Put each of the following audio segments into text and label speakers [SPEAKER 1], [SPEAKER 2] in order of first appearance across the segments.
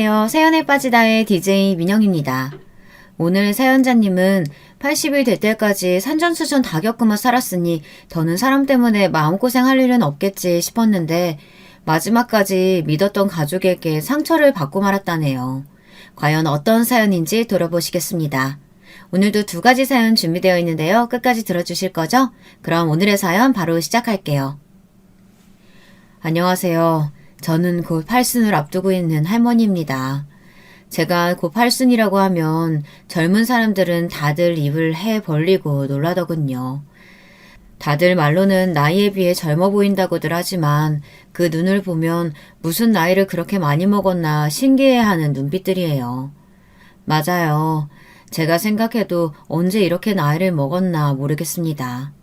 [SPEAKER 1] 안녕하세요. 사연에 빠지다의 DJ 민영입니다. 오늘 사연자님은 80일 될 때까지 산전수전 다 겪으며 살았으니 더는 사람 때문에 마음고생할 일은 없겠지 싶었는데 마지막까지 믿었던 가족에게 상처를 받고 말았다네요. 과연 어떤 사연인지 들어보시겠습니다. 오늘도 두 가지 사연 준비되어 있는데요. 끝까지 들어주실 거죠? 그럼 오늘의 사연 바로 시작할게요. 안녕하세요. 저는 곧 팔순을 앞두고 있는 할머니입니다. 제가 곧 팔순이라고 하면 젊은 사람들은 다들 입을 해 벌리고 놀라더군요. 다들 말로는 나이에 비해 젊어 보인다고들 하지만 그 눈을 보면 무슨 나이를 그렇게 많이 먹었나 신기해하는 눈빛들이에요. 맞아요. 제가 생각해도 언제 이렇게 나이를 먹었나 모르겠습니다.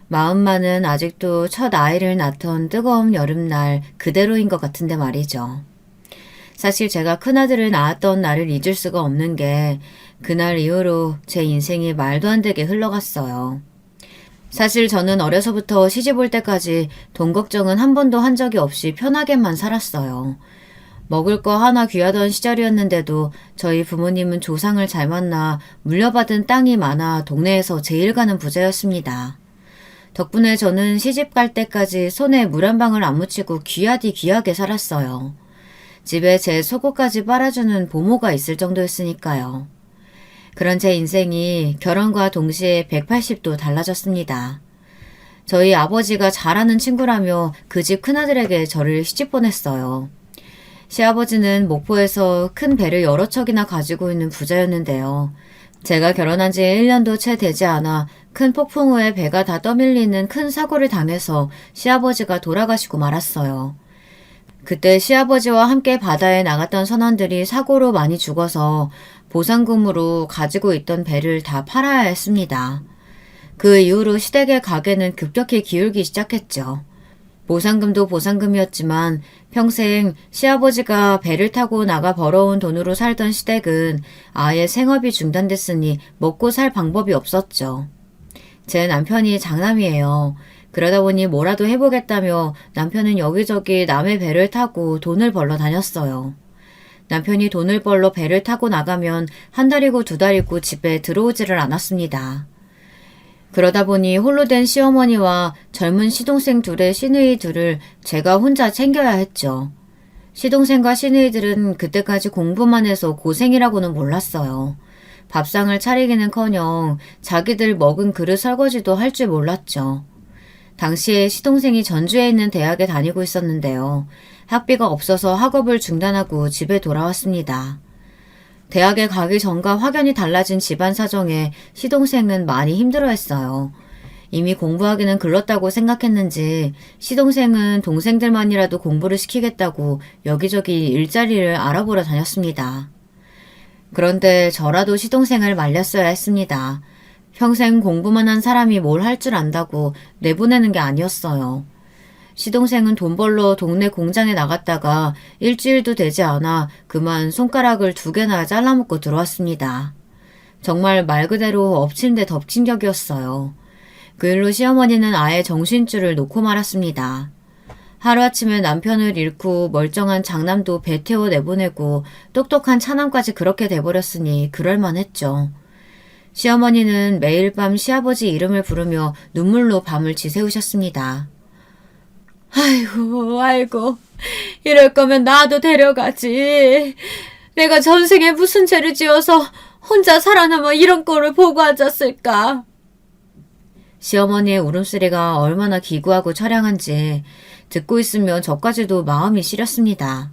[SPEAKER 1] 마음만은 아직도 첫 아이를 낳던 뜨거운 여름날 그대로인 것 같은데 말이죠. 사실 제가 큰아들을 낳았던 날을 잊을 수가 없는 게 그날 이후로 제 인생이 말도 안 되게 흘러갔어요. 사실 저는 어려서부터 시집 올 때까지 돈 걱정은 한 번도 한 적이 없이 편하게만 살았어요. 먹을 거 하나 귀하던 시절이었는데도 저희 부모님은 조상을 잘 만나 물려받은 땅이 많아 동네에서 제일 가는 부자였습니다. 덕분에 저는 시집 갈 때까지 손에 물 한 방울 안 묻히고 귀하디 귀하게 살았어요. 집에 제 속옷까지 빨아주는 보모가 있을 정도였으니까요. 그런 제 인생이 결혼과 동시에 180도 달라졌습니다. 저희 아버지가 잘하는 친구라며 그 집 큰아들에게 저를 시집 보냈어요. 시아버지는 목포에서 큰 배를 여러 척이나 가지고 있는 부자였는데요. 제가 결혼한 지 1년도 채 되지 않아 큰 폭풍 후에 배가 다 떠밀리는 큰 사고를 당해서 시아버지가 돌아가시고 말았어요. 그때 시아버지와 함께 바다에 나갔던 선원들이 사고로 많이 죽어서 보상금으로 가지고 있던 배를 다 팔아야 했습니다. 그 이후로 시댁의 가게는 급격히 기울기 시작했죠. 보상금도 보상금이었지만 평생 시아버지가 배를 타고 나가 벌어온 돈으로 살던 시댁은 아예 생업이 중단됐으니 먹고 살 방법이 없었죠. 제 남편이 장남이에요. 그러다 보니 뭐라도 해보겠다며 남편은 여기저기 남의 배를 타고 돈을 벌러 다녔어요. 남편이 돈을 벌러 배를 타고 나가면 한 달이고 두 달이고 집에 들어오지를 않았습니다. 그러다 보니 홀로 된 시어머니와 젊은 시동생 둘의 시누이들을 제가 혼자 챙겨야 했죠. 시동생과 시누이들은 그때까지 공부만 해서 고생이라고는 몰랐어요. 밥상을 차리기는커녕 자기들 먹은 그릇 설거지도 할 줄 몰랐죠. 당시에 시동생이 전주에 있는 대학에 다니고 있었는데요. 학비가 없어서 학업을 중단하고 집에 돌아왔습니다. 대학에 가기 전과 확연히 달라진 집안 사정에 시동생은 많이 힘들어했어요. 이미 공부하기는 글렀다고 생각했는지 시동생은 동생들만이라도 공부를 시키겠다고 여기저기 일자리를 알아보러 다녔습니다. 그런데 저라도 시동생을 말렸어야 했습니다. 평생 공부만 한 사람이 뭘 할 줄 안다고 내보내는 게 아니었어요. 시동생은 돈 벌러 동네 공장에 나갔다가 일주일도 되지 않아 그만 손가락을 2개나 잘라먹고 들어왔습니다. 정말 말 그대로 엎친 데 덮친 격이었어요. 그 일로 시어머니는 아예 정신줄을 놓고 말았습니다. 하루아침에 남편을 잃고 멀쩡한 장남도 배 태워 내보내고 똑똑한 차남까지 그렇게 돼버렸으니 그럴만했죠. 시어머니는 매일 밤 시아버지 이름을 부르며 눈물로 밤을 지새우셨습니다. 아이고, 이럴 거면 나도 데려가지. 내가 전생에 무슨 죄를 지어서 혼자 살아남아 이런 꼴을 보고 앉았을까. 시어머니의 울음소리가 얼마나 기구하고 처량한지 듣고 있으면 저까지도 마음이 시렸습니다.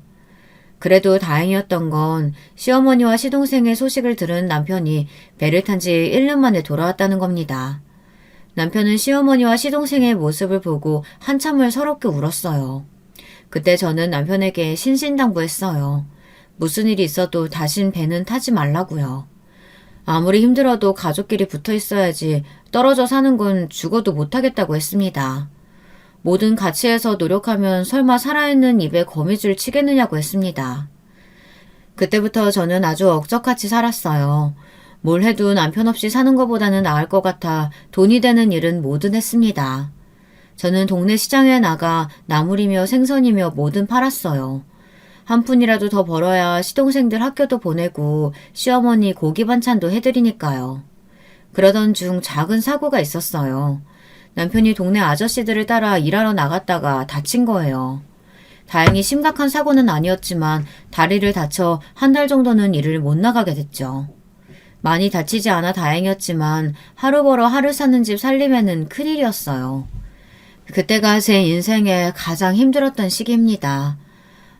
[SPEAKER 1] 그래도 다행이었던 건 시어머니와 시동생의 소식을 들은 남편이 배를 탄 지 1년 만에 돌아왔다는 겁니다. 남편은 시어머니와 시동생의 모습을 보고 한참을 서럽게 울었어요. 그때 저는 남편에게 신신당부했어요. 무슨 일이 있어도 다신 배는 타지 말라고요. 아무리 힘들어도 가족끼리 붙어 있어야지 떨어져 사는 건 죽어도 못하겠다고 했습니다. 뭐든 같이 해서 노력하면 설마 살아있는 입에 거미줄 치겠느냐고 했습니다. 그때부터 저는 아주 억적같이 살았어요. 뭘 해도 남편 없이 사는 것보다는 나을 것 같아 돈이 되는 일은 뭐든 했습니다. 저는 동네 시장에 나가 나물이며 생선이며 뭐든 팔았어요. 한 푼이라도 더 벌어야 시동생들 학교도 보내고 시어머니 고기 반찬도 해드리니까요. 그러던 중 작은 사고가 있었어요. 남편이 동네 아저씨들을 따라 일하러 나갔다가 다친 거예요. 다행히 심각한 사고는 아니었지만 다리를 다쳐 한 달 정도는 일을 못 나가게 됐죠. 많이 다치지 않아 다행이었지만 하루 벌어 하루 사는 집 살림에는 큰일이었어요. 그때가 제 인생에 가장 힘들었던 시기입니다.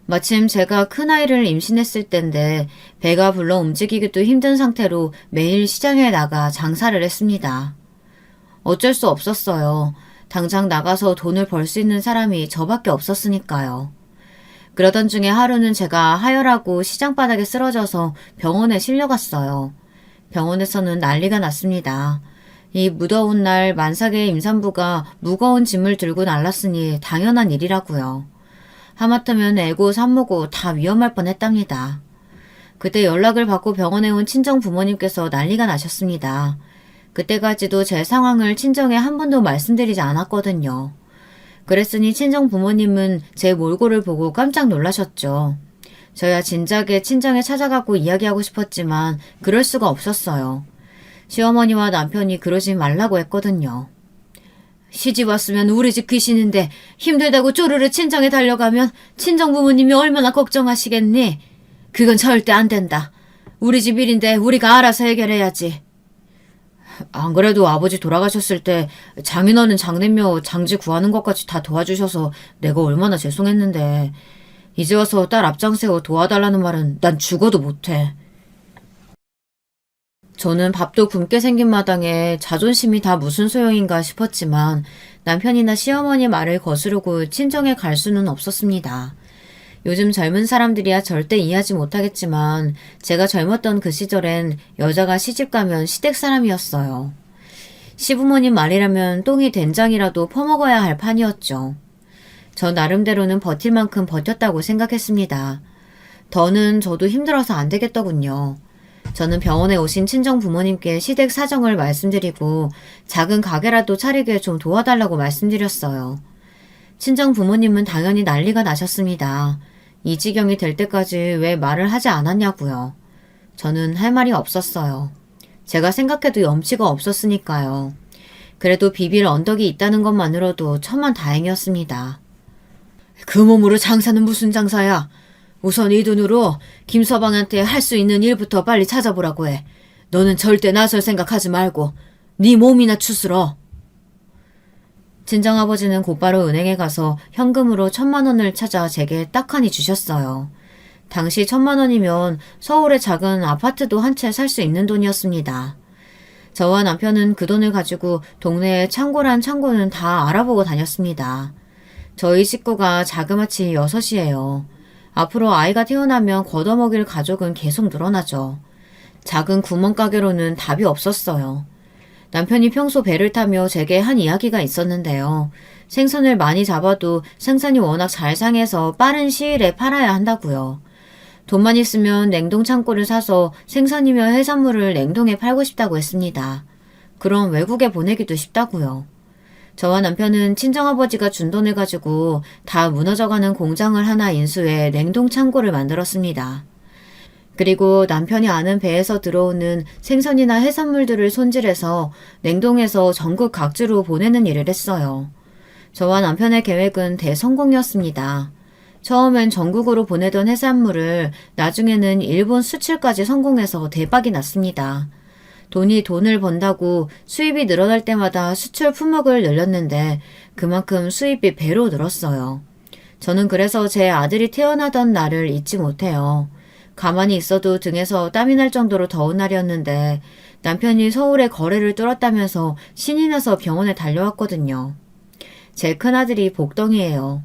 [SPEAKER 1] 마침 제가 큰아이를 임신했을 때인데 배가 불러 움직이기도 힘든 상태로 매일 시장에 나가 장사를 했습니다. 어쩔 수 없었어요. 당장 나가서 돈을 벌 수 있는 사람이 저밖에 없었으니까요. 그러던 중에 하루는 제가 하혈하고 시장 바닥에 쓰러져서 병원에 실려갔어요. 병원에서는 난리가 났습니다. 이 무더운 날 만삭의 임산부가 무거운 짐을 들고 날랐으니 당연한 일이라고요. 하마터면 애고 산모고 다 위험할 뻔했답니다. 그때 연락을 받고 병원에 온 친정 부모님께서 난리가 나셨습니다. 그때까지도 제 상황을 친정에 한 번도 말씀드리지 않았거든요. 그랬으니 친정 부모님은 제 몰골을 보고 깜짝 놀라셨죠. 저야 진작에 친정에 찾아가고 이야기하고 싶었지만 그럴 수가 없었어요. 시어머니와 남편이 그러지 말라고 했거든요. 시집 왔으면 우리 집 귀신인데 힘들다고 쪼르르 친정에 달려가면 친정 부모님이 얼마나 걱정하시겠니? 그건 절대 안 된다. 우리 집 일인데 우리가 알아서 해결해야지. 안 그래도 아버지 돌아가셨을 때 장인어른 장례며 장지 구하는 것까지 다 도와주셔서 내가 얼마나 죄송했는데 이제 와서 딸 앞장세워 도와달라는 말은 난 죽어도 못해. 저는 밥도 굶게 생긴 마당에 자존심이 다 무슨 소용인가 싶었지만 남편이나 시어머니 말을 거스르고 친정에 갈 수는 없었습니다. 요즘 젊은 사람들이야 절대 이해하지 못하겠지만 제가 젊었던 그 시절엔 여자가 시집가면 시댁 사람이었어요. 시부모님 말이라면 똥이 된장이라도 퍼먹어야 할 판이었죠. 저 나름대로는 버틸 만큼 버텼다고 생각했습니다. 더는 저도 힘들어서 안 되겠더군요. 저는 병원에 오신 친정 부모님께 시댁 사정을 말씀드리고 작은 가게라도 차리게 좀 도와달라고 말씀드렸어요. 친정 부모님은 당연히 난리가 나셨습니다. 이 지경이 될 때까지 왜 말을 하지 않았냐고요. 저는 할 말이 없었어요. 제가 생각해도 염치가 없었으니까요. 그래도 비빌 언덕이 있다는 것만으로도 천만다행이었습니다. 그 몸으로 장사는 무슨 장사야? 우선 이 돈으로 김서방한테 할 수 있는 일부터 빨리 찾아보라고 해. 너는 절대 나설 생각하지 말고 네 몸이나 추스러. 친정아버지는 곧바로 은행에 가서 현금으로 1,000만 원을 찾아 제게 딱하니 주셨어요. 당시 1,000만 원이면 서울의 작은 아파트도 한 채 살 수 있는 돈이었습니다. 저와 남편은 그 돈을 가지고 동네의 창고란 창고는 다 알아보고 다녔습니다. 저희 식구가 자그마치 6이에요. 앞으로 아이가 태어나면 걷어먹일 가족은 계속 늘어나죠. 작은 구멍가게로는 답이 없었어요. 남편이 평소 배를 타며 제게 한 이야기가 있었는데요. 생선을 많이 잡아도 생선이 워낙 잘 상해서 빠른 시일에 팔아야 한다고요. 돈만 있으면 냉동 창고를 사서 생선이며 해산물을 냉동해 팔고 싶다고 했습니다. 그럼 외국에 보내기도 쉽다고요. 저와 남편은 친정아버지가 준 돈을 가지고 다 무너져가는 공장을 하나 인수해 냉동 창고를 만들었습니다. 그리고 남편이 아는 배에서 들어오는 생선이나 해산물들을 손질해서 냉동해서 전국 각지로 보내는 일을 했어요. 저와 남편의 계획은 대성공이었습니다. 처음엔 전국으로 보내던 해산물을 나중에는 일본 수출까지 성공해서 대박이 났습니다. 돈이 돈을 번다고 수입이 늘어날 때마다 수출 품목을 늘렸는데 그만큼 수입이 배로 늘었어요. 저는 그래서 제 아들이 태어나던 날을 잊지 못해요. 가만히 있어도 등에서 땀이 날 정도로 더운 날이었는데 남편이 서울에 거래를 뚫었다면서 신이 나서 병원에 달려왔거든요. 제 큰아들이 복덩이예요.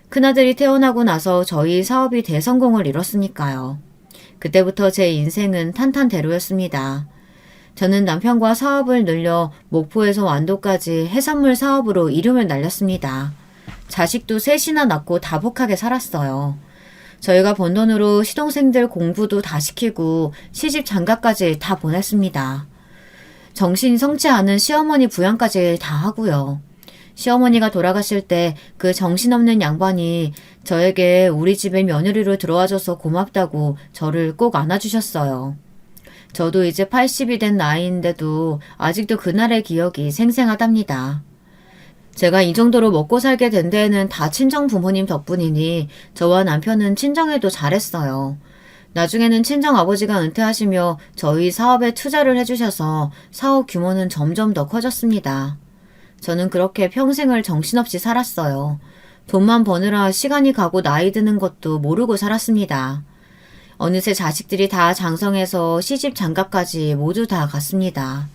[SPEAKER 1] 큰아들이 태어나고 나서 저희 사업이 대성공을 이뤘으니까요. 그때부터 제 인생은 탄탄대로였습니다. 저는 남편과 사업을 늘려 목포에서 완도까지 해산물 사업으로 이름을 날렸습니다. 자식도 셋이나 낳고 다복하게 살았어요. 저희가 번 돈으로 시동생들 공부도 다 시키고 시집 장가까지 다 보냈습니다. 정신이 성치 않은 시어머니 부양까지 다 하고요. 시어머니가 돌아가실 때 그 정신없는 양반이 저에게 우리 집에 며느리로 들어와줘서 고맙다고 저를 꼭 안아주셨어요. 저도 이제 80이 된 나이인데도 아직도 그날의 기억이 생생하답니다. 제가 이 정도로 먹고 살게 된 데에는 다 친정 부모님 덕분이니 저와 남편은 친정에도 잘했어요. 나중에는 친정 아버지가 은퇴하시며 저희 사업에 투자를 해주셔서 사업 규모는 점점 더 커졌습니다. 저는 그렇게 평생을 정신없이 살았어요. 돈만 버느라 시간이 가고 나이 드는 것도 모르고 살았습니다. 어느새 자식들이 다 장성해서 시집 장가까지 모두 다 갔습니다.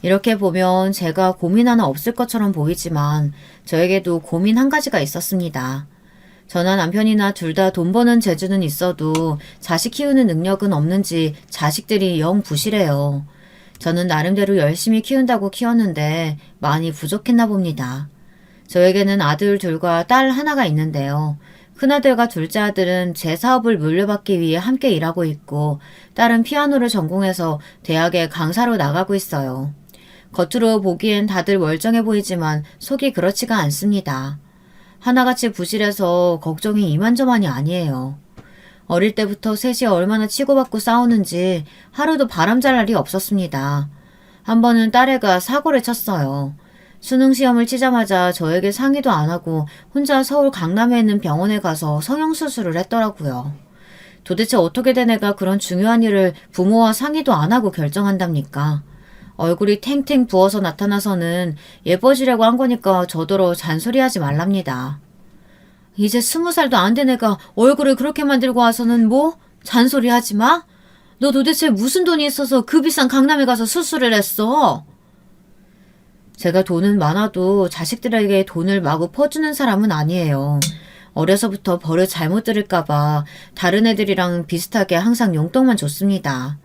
[SPEAKER 1] 이렇게 보면 제가 고민 하나 없을 것처럼 보이지만 저에게도 고민 한 가지가 있었습니다. 저나 남편이나 둘 다 돈 버는 재주는 있어도 자식 키우는 능력은 없는지 자식들이 영 부실해요. 저는 나름대로 열심히 키운다고 키웠는데 많이 부족했나 봅니다. 저에게는 아들 둘과 딸 하나가 있는데요. 큰아들과 둘째 아들은 제 사업을 물려받기 위해 함께 일하고 있고 딸은 피아노를 전공해서 대학에 강사로 나가고 있어요. 겉으로 보기엔 다들 멀쩡해 보이지만 속이 그렇지가 않습니다. 하나같이 부실해서 걱정이 이만저만이 아니에요. 어릴 때부터 셋이 얼마나 치고받고 싸우는지 하루도 바람잘 날이 없었습니다. 한 번은 딸애가 사고를 쳤어요. 수능시험을 치자마자 저에게 상의도 안 하고 혼자 서울 강남에 있는 병원에 가서 성형수술을 했더라고요. 도대체 어떻게 된 애가 그런 중요한 일을 부모와 상의도 안 하고 결정한답니까? 얼굴이 탱탱 부어서 나타나서는 예뻐지려고 한 거니까 저더러 잔소리하지 말랍니다. 이제 20살도 안 된 애가 얼굴을 그렇게 만들고 와서는 뭐? 잔소리하지 마? 너 도대체 무슨 돈이 있어서 그 비싼 강남에 가서 수술을 했어? 제가 돈은 많아도 자식들에게 돈을 마구 퍼주는 사람은 아니에요. 어려서부터 버릇 잘못 들을까봐 다른 애들이랑 비슷하게 항상 용돈만 줬습니다.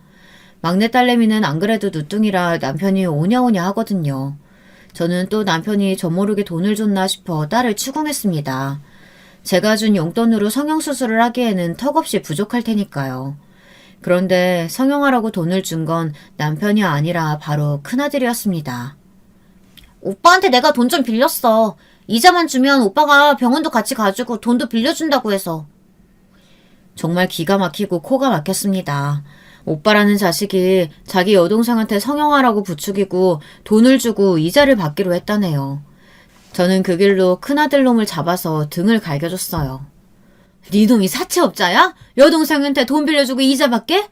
[SPEAKER 1] 막내 딸내미는 안 그래도 누뚱이라 남편이 오냐오냐 하거든요. 저는 또 남편이 저 모르게 돈을 줬나 싶어 딸을 추궁했습니다. 제가 준 용돈으로 성형수술을 하기에는 턱없이 부족할 테니까요. 그런데 성형하라고 돈을 준 건 남편이 아니라 바로 큰아들이었습니다. 오빠한테 내가 돈 좀 빌렸어. 이자만 주면 오빠가 병원도 같이 가주고 돈도 빌려준다고 해서. 정말 기가 막히고 코가 막혔습니다. 오빠라는 자식이 자기 여동생한테 성형하라고 부추기고 돈을 주고 이자를 받기로 했다네요. 저는 그 길로 큰아들 놈을 잡아서 등을 갈겨줬어요. 네 놈이 사채업자야? 여동생한테 돈 빌려주고 이자 받게?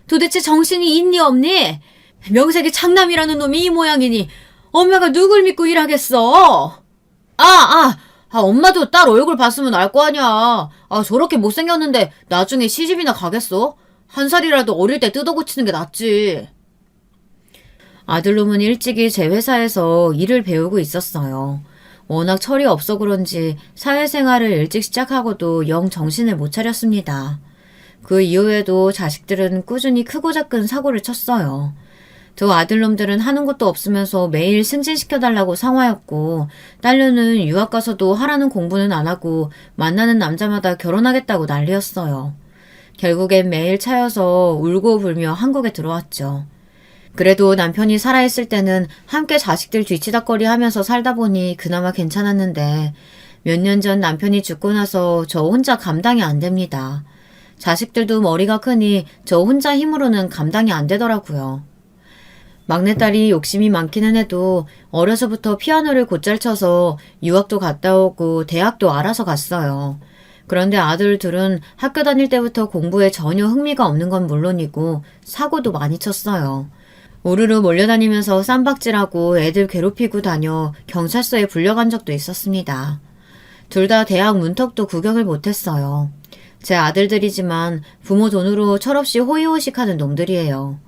[SPEAKER 1] 도대체 정신이 있니 없니? 명색이 장남이라는 놈이 이 모양이니 엄마가 누굴 믿고 일하겠어? 엄마도 딸 얼굴 봤으면 알 거 아니야. 저렇게 못생겼는데 나중에 시집이나 가겠어? 한 살이라도 어릴 때 뜯어고치는 게 낫지. 아들놈은 일찍이 제 회사에서 일을 배우고 있었어요. 워낙 철이 없어 그런지 사회생활을 일찍 시작하고도 영 정신을 못 차렸습니다. 그 이후에도 자식들은 꾸준히 크고 작은 사고를 쳤어요. 두 아들놈들은 하는 것도 없으면서 매일 승진시켜달라고 상화였고 딸녀는 유학 가서도 하라는 공부는 안 하고 만나는 남자마다 결혼하겠다고 난리였어요. 결국엔 매일 차여서 울고 불며 한국에 들어왔죠. 그래도 남편이 살아있을 때는 함께 자식들 뒤치다꺼리 하면서 살다 보니 그나마 괜찮았는데 몇 년 전 남편이 죽고 나서 저 혼자 감당이 안 됩니다. 자식들도 머리가 크니 저 혼자 힘으로는 감당이 안 되더라고요. 막내딸이 욕심이 많기는 해도 어려서부터 피아노를 곧잘 쳐서 유학도 갔다 오고 대학도 알아서 갔어요. 그런데 아들 둘은 학교 다닐 때부터 공부에 전혀 흥미가 없는 건 물론이고 사고도 많이 쳤어요. 우르르 몰려다니면서 쌈박질하고 애들 괴롭히고 다녀 경찰서에 불려간 적도 있었습니다. 둘 다 대학 문턱도 구경을 못했어요. 제 아들들이지만 부모 돈으로 철없이 호의호식하는 놈들이에요.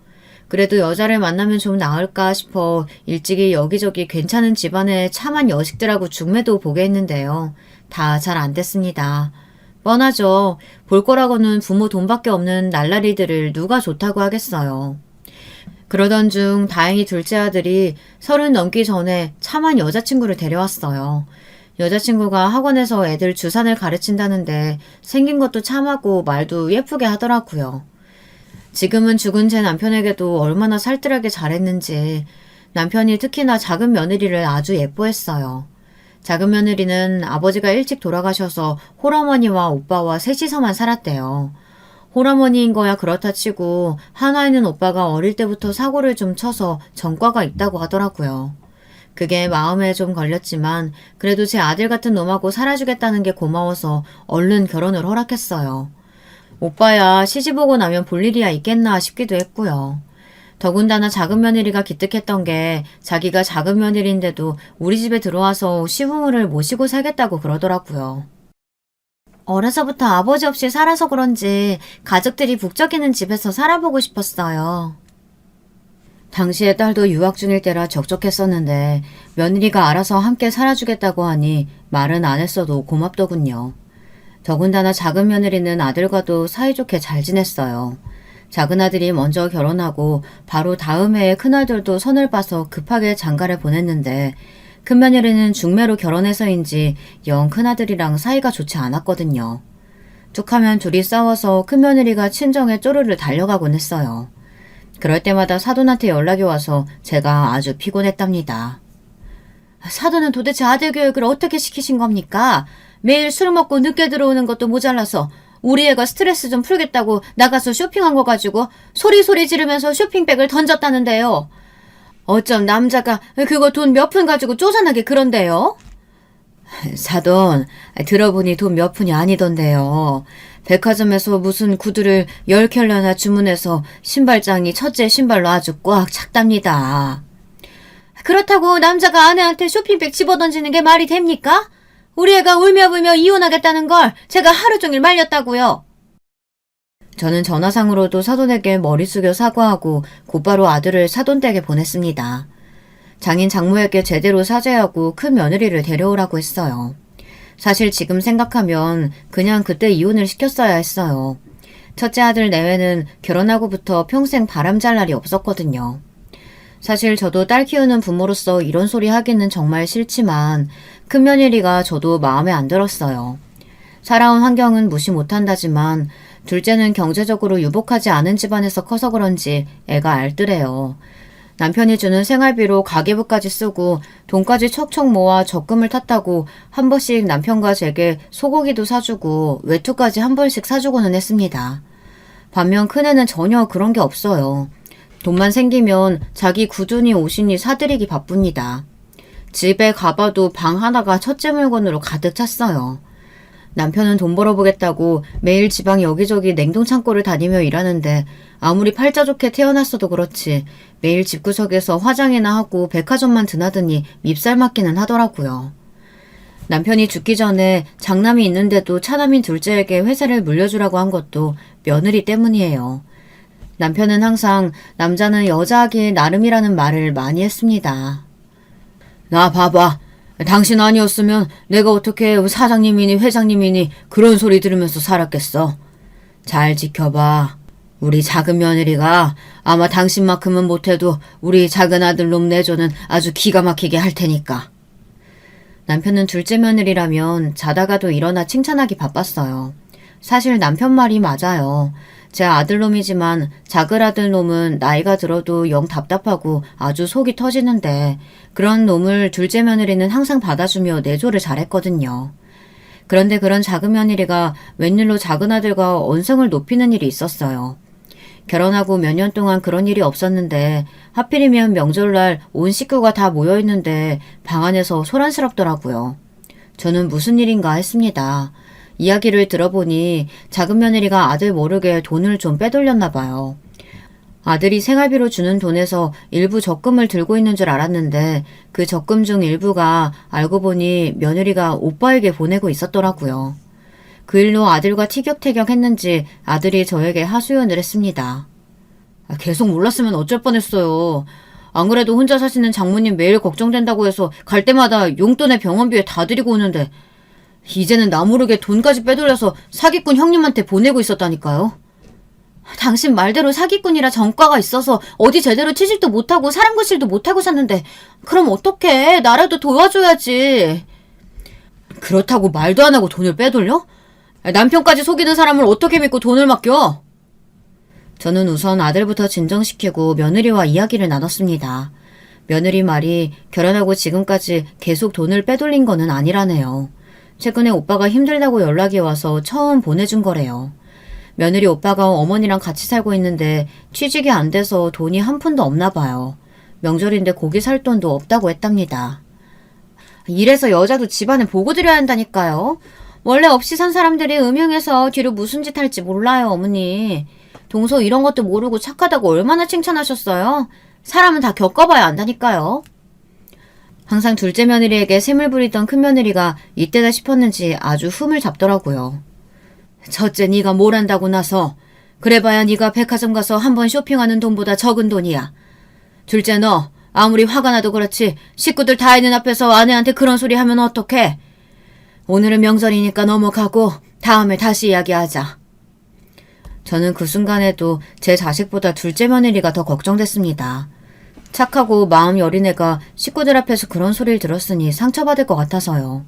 [SPEAKER 1] 그래도 여자를 만나면 좀 나을까 싶어 일찍이 여기저기 괜찮은 집안의 참한 여식들하고 중매도 보게 했는데요. 다 잘 안 됐습니다. 뻔하죠. 볼 거라고는 부모 돈밖에 없는 날라리들을 누가 좋다고 하겠어요. 그러던 중 다행히 둘째 아들이 30 넘기 전에 참한 여자친구를 데려왔어요. 여자친구가 학원에서 애들 주산을 가르친다는데 생긴 것도 참하고 말도 예쁘게 하더라고요. 지금은 죽은 제 남편에게도 얼마나 살뜰하게 잘했는지 남편이 특히나 작은 며느리를 아주 예뻐했어요. 작은 며느리는 아버지가 일찍 돌아가셔서 홀어머니와 오빠와 셋이서만 살았대요. 홀어머니인 거야 그렇다 치고 하나 있는 오빠가 어릴 때부터 사고를 좀 쳐서 전과가 있다고 하더라고요. 그게 마음에 좀 걸렸지만 그래도 제 아들 같은 놈하고 살아주겠다는 게 고마워서 얼른 결혼을 허락했어요. 오빠야 시집 오고 나면 볼 일이야 있겠나 싶기도 했고요. 더군다나 작은 며느리가 기특했던 게 자기가 작은 며느리인데도 우리 집에 들어와서 시부모를 모시고 살겠다고 그러더라고요. 어려서부터 아버지 없이 살아서 그런지 가족들이 북적이는 집에서 살아보고 싶었어요. 당시에 딸도 유학 중일 때라 적적했었는데 며느리가 알아서 함께 살아주겠다고 하니 말은 안 했어도 고맙더군요. 더군다나 작은 며느리는 아들과도 사이좋게 잘 지냈어요. 작은 아들이 먼저 결혼하고 바로 다음 해에 큰아들도 선을 봐서 급하게 장가를 보냈는데 큰 며느리는 중매로 결혼해서인지 영 큰아들이랑 사이가 좋지 않았거든요. 툭하면 둘이 싸워서 큰 며느리가 친정에 쪼르르 달려가곤 했어요. 그럴 때마다 사돈한테 연락이 와서 제가 아주 피곤했답니다. 사돈은 도대체 아들 교육을 어떻게 시키신 겁니까? 매일 술 먹고 늦게 들어오는 것도 모자라서 우리 애가 스트레스 좀 풀겠다고 나가서 쇼핑한 거 가지고 소리소리 지르면서 쇼핑백을 던졌다는데요. 어쩜 남자가 그거 돈 몇 푼 가지고 쪼잔하게 그런데요? 사돈, 들어보니 돈 몇 푼이 아니던데요. 백화점에서 무슨 구두를 10켤레나 주문해서 신발장이 첫째 신발로 아주 꽉 찼답니다. 그렇다고 남자가 아내한테 쇼핑백 집어던지는 게 말이 됩니까? 우리 애가 울며 이혼하겠다는 걸 제가 하루 종일 말렸다고요. 저는 전화상으로도 사돈에게 머리 숙여 사과하고 곧바로 아들을 사돈댁에 보냈습니다. 장인 장모에게 제대로 사죄하고 큰 며느리를 데려오라고 했어요. 사실 지금 생각하면 그냥 그때 이혼을 시켰어야 했어요. 첫째 아들 내외는 결혼하고부터 평생 바람잘 날이 없었거든요. 사실 저도 딸 키우는 부모로서 이런 소리 하기는 정말 싫지만 큰 며느리가 저도 마음에 안 들었어요. 살아온 환경은 무시 못한다지만 둘째는 경제적으로 유복하지 않은 집안에서 커서 그런지 애가 알뜰해요. 남편이 주는 생활비로 가계부까지 쓰고 돈까지 척척 모아 적금을 탔다고 한 번씩 남편과 제게 소고기도 사주고 외투까지 한 번씩 사주고는 했습니다. 반면 큰애는 전혀 그런 게 없어요. 돈만 생기면 자기 구두니 옷이니 사들이기 바쁩니다. 집에 가봐도 방 하나가 첫째 물건으로 가득 찼어요. 남편은 돈 벌어보겠다고 매일 지방 여기저기 냉동창고를 다니며 일하는데 아무리 팔자 좋게 태어났어도 그렇지 매일 집구석에서 화장이나 하고 백화점만 드나드니 밉살 맞기는 하더라고요. 남편이 죽기 전에 장남이 있는데도 차남인 둘째에게 회사를 물려주라고 한 것도 며느리 때문이에요. 남편은 항상 남자는 여자하기 나름이라는 말을 많이 했습니다. 나 봐봐. 당신 아니었으면 내가 어떻게 사장님이니 회장님이니 그런 소리 들으면서 살았겠어. 잘 지켜봐. 우리 작은 며느리가 아마 당신만큼은 못해도 우리 작은 아들 놈 내조는 아주 기가 막히게 할 테니까. 남편은 둘째 며느리라면 자다가도 일어나 칭찬하기 바빴어요. 사실 남편 말이 맞아요. 제 아들놈이지만 작은아들 놈은 나이가 들어도 영 답답하고 아주 속이 터지는데 그런 놈을 둘째 며느리는 항상 받아주며 내조를 잘했거든요. 그런데 그런 작은 며느리가 웬일로 작은아들과 언성을 높이는 일이 있었어요. 결혼하고 몇 년 동안 그런 일이 없었는데 하필이면 명절날 온 식구가 다 모여있는데 방 안에서 소란스럽더라고요. 저는 무슨 일인가 했습니다. 이야기를 들어보니 작은 며느리가 아들 모르게 돈을 좀 빼돌렸나 봐요. 아들이 생활비로 주는 돈에서 일부 적금을 들고 있는 줄 알았는데 그 적금 중 일부가 알고 보니 며느리가 오빠에게 보내고 있었더라고요. 그 일로 아들과 티격태격 했는지 아들이 저에게 하소연을 했습니다. 계속 몰랐으면 어쩔 뻔했어요. 안 그래도 혼자 사시는 장모님 매일 걱정된다고 해서 갈 때마다 용돈에 병원비에 다 드리고 오는데 이제는 나 모르게 돈까지 빼돌려서 사기꾼 형님한테 보내고 있었다니까요. 당신 말대로 사기꾼이라 전과가 있어서 어디 제대로 취직도 못하고 사람 구실도 못하고 샀는데 그럼 어떡해. 나라도 도와줘야지. 그렇다고 말도 안 하고 돈을 빼돌려? 남편까지 속이는 사람을 어떻게 믿고 돈을 맡겨? 저는 우선 아들부터 진정시키고 며느리와 이야기를 나눴습니다. 며느리 말이 결혼하고 지금까지 계속 돈을 빼돌린 거는 아니라네요. 최근에 오빠가 힘들다고 연락이 와서 처음 보내준 거래요. 며느리 오빠가 어머니랑 같이 살고 있는데 취직이 안 돼서 돈이 한 푼도 없나 봐요. 명절인데 고기 살 돈도 없다고 했답니다. 이래서 여자도 집안에 보고 드려야 한다니까요. 원래 없이 산 사람들이 음흉해서 뒤로 무슨 짓 할지 몰라요, 어머니. 동서 이런 것도 모르고 착하다고 얼마나 칭찬하셨어요? 사람은 다 겪어봐야 안다니까요. 항상 둘째 며느리에게 샘을 부리던 큰며느리가 이때다 싶었는지 아주 흠을 잡더라고요. 첫째 네가 뭘 한다고 나서 그래봐야 네가 백화점 가서 한 번 쇼핑하는 돈보다 적은 돈이야. 둘째 너 아무리 화가 나도 그렇지 식구들 다 있는 앞에서 아내한테 그런 소리 하면 어떡해. 오늘은 명절이니까 넘어가고 다음에 다시 이야기하자. 저는 그 순간에도 제 자식보다 둘째 며느리가 더 걱정됐습니다. 착하고 마음 여린 애가 식구들 앞에서 그런 소리를 들었으니 상처받을 것 같아서요.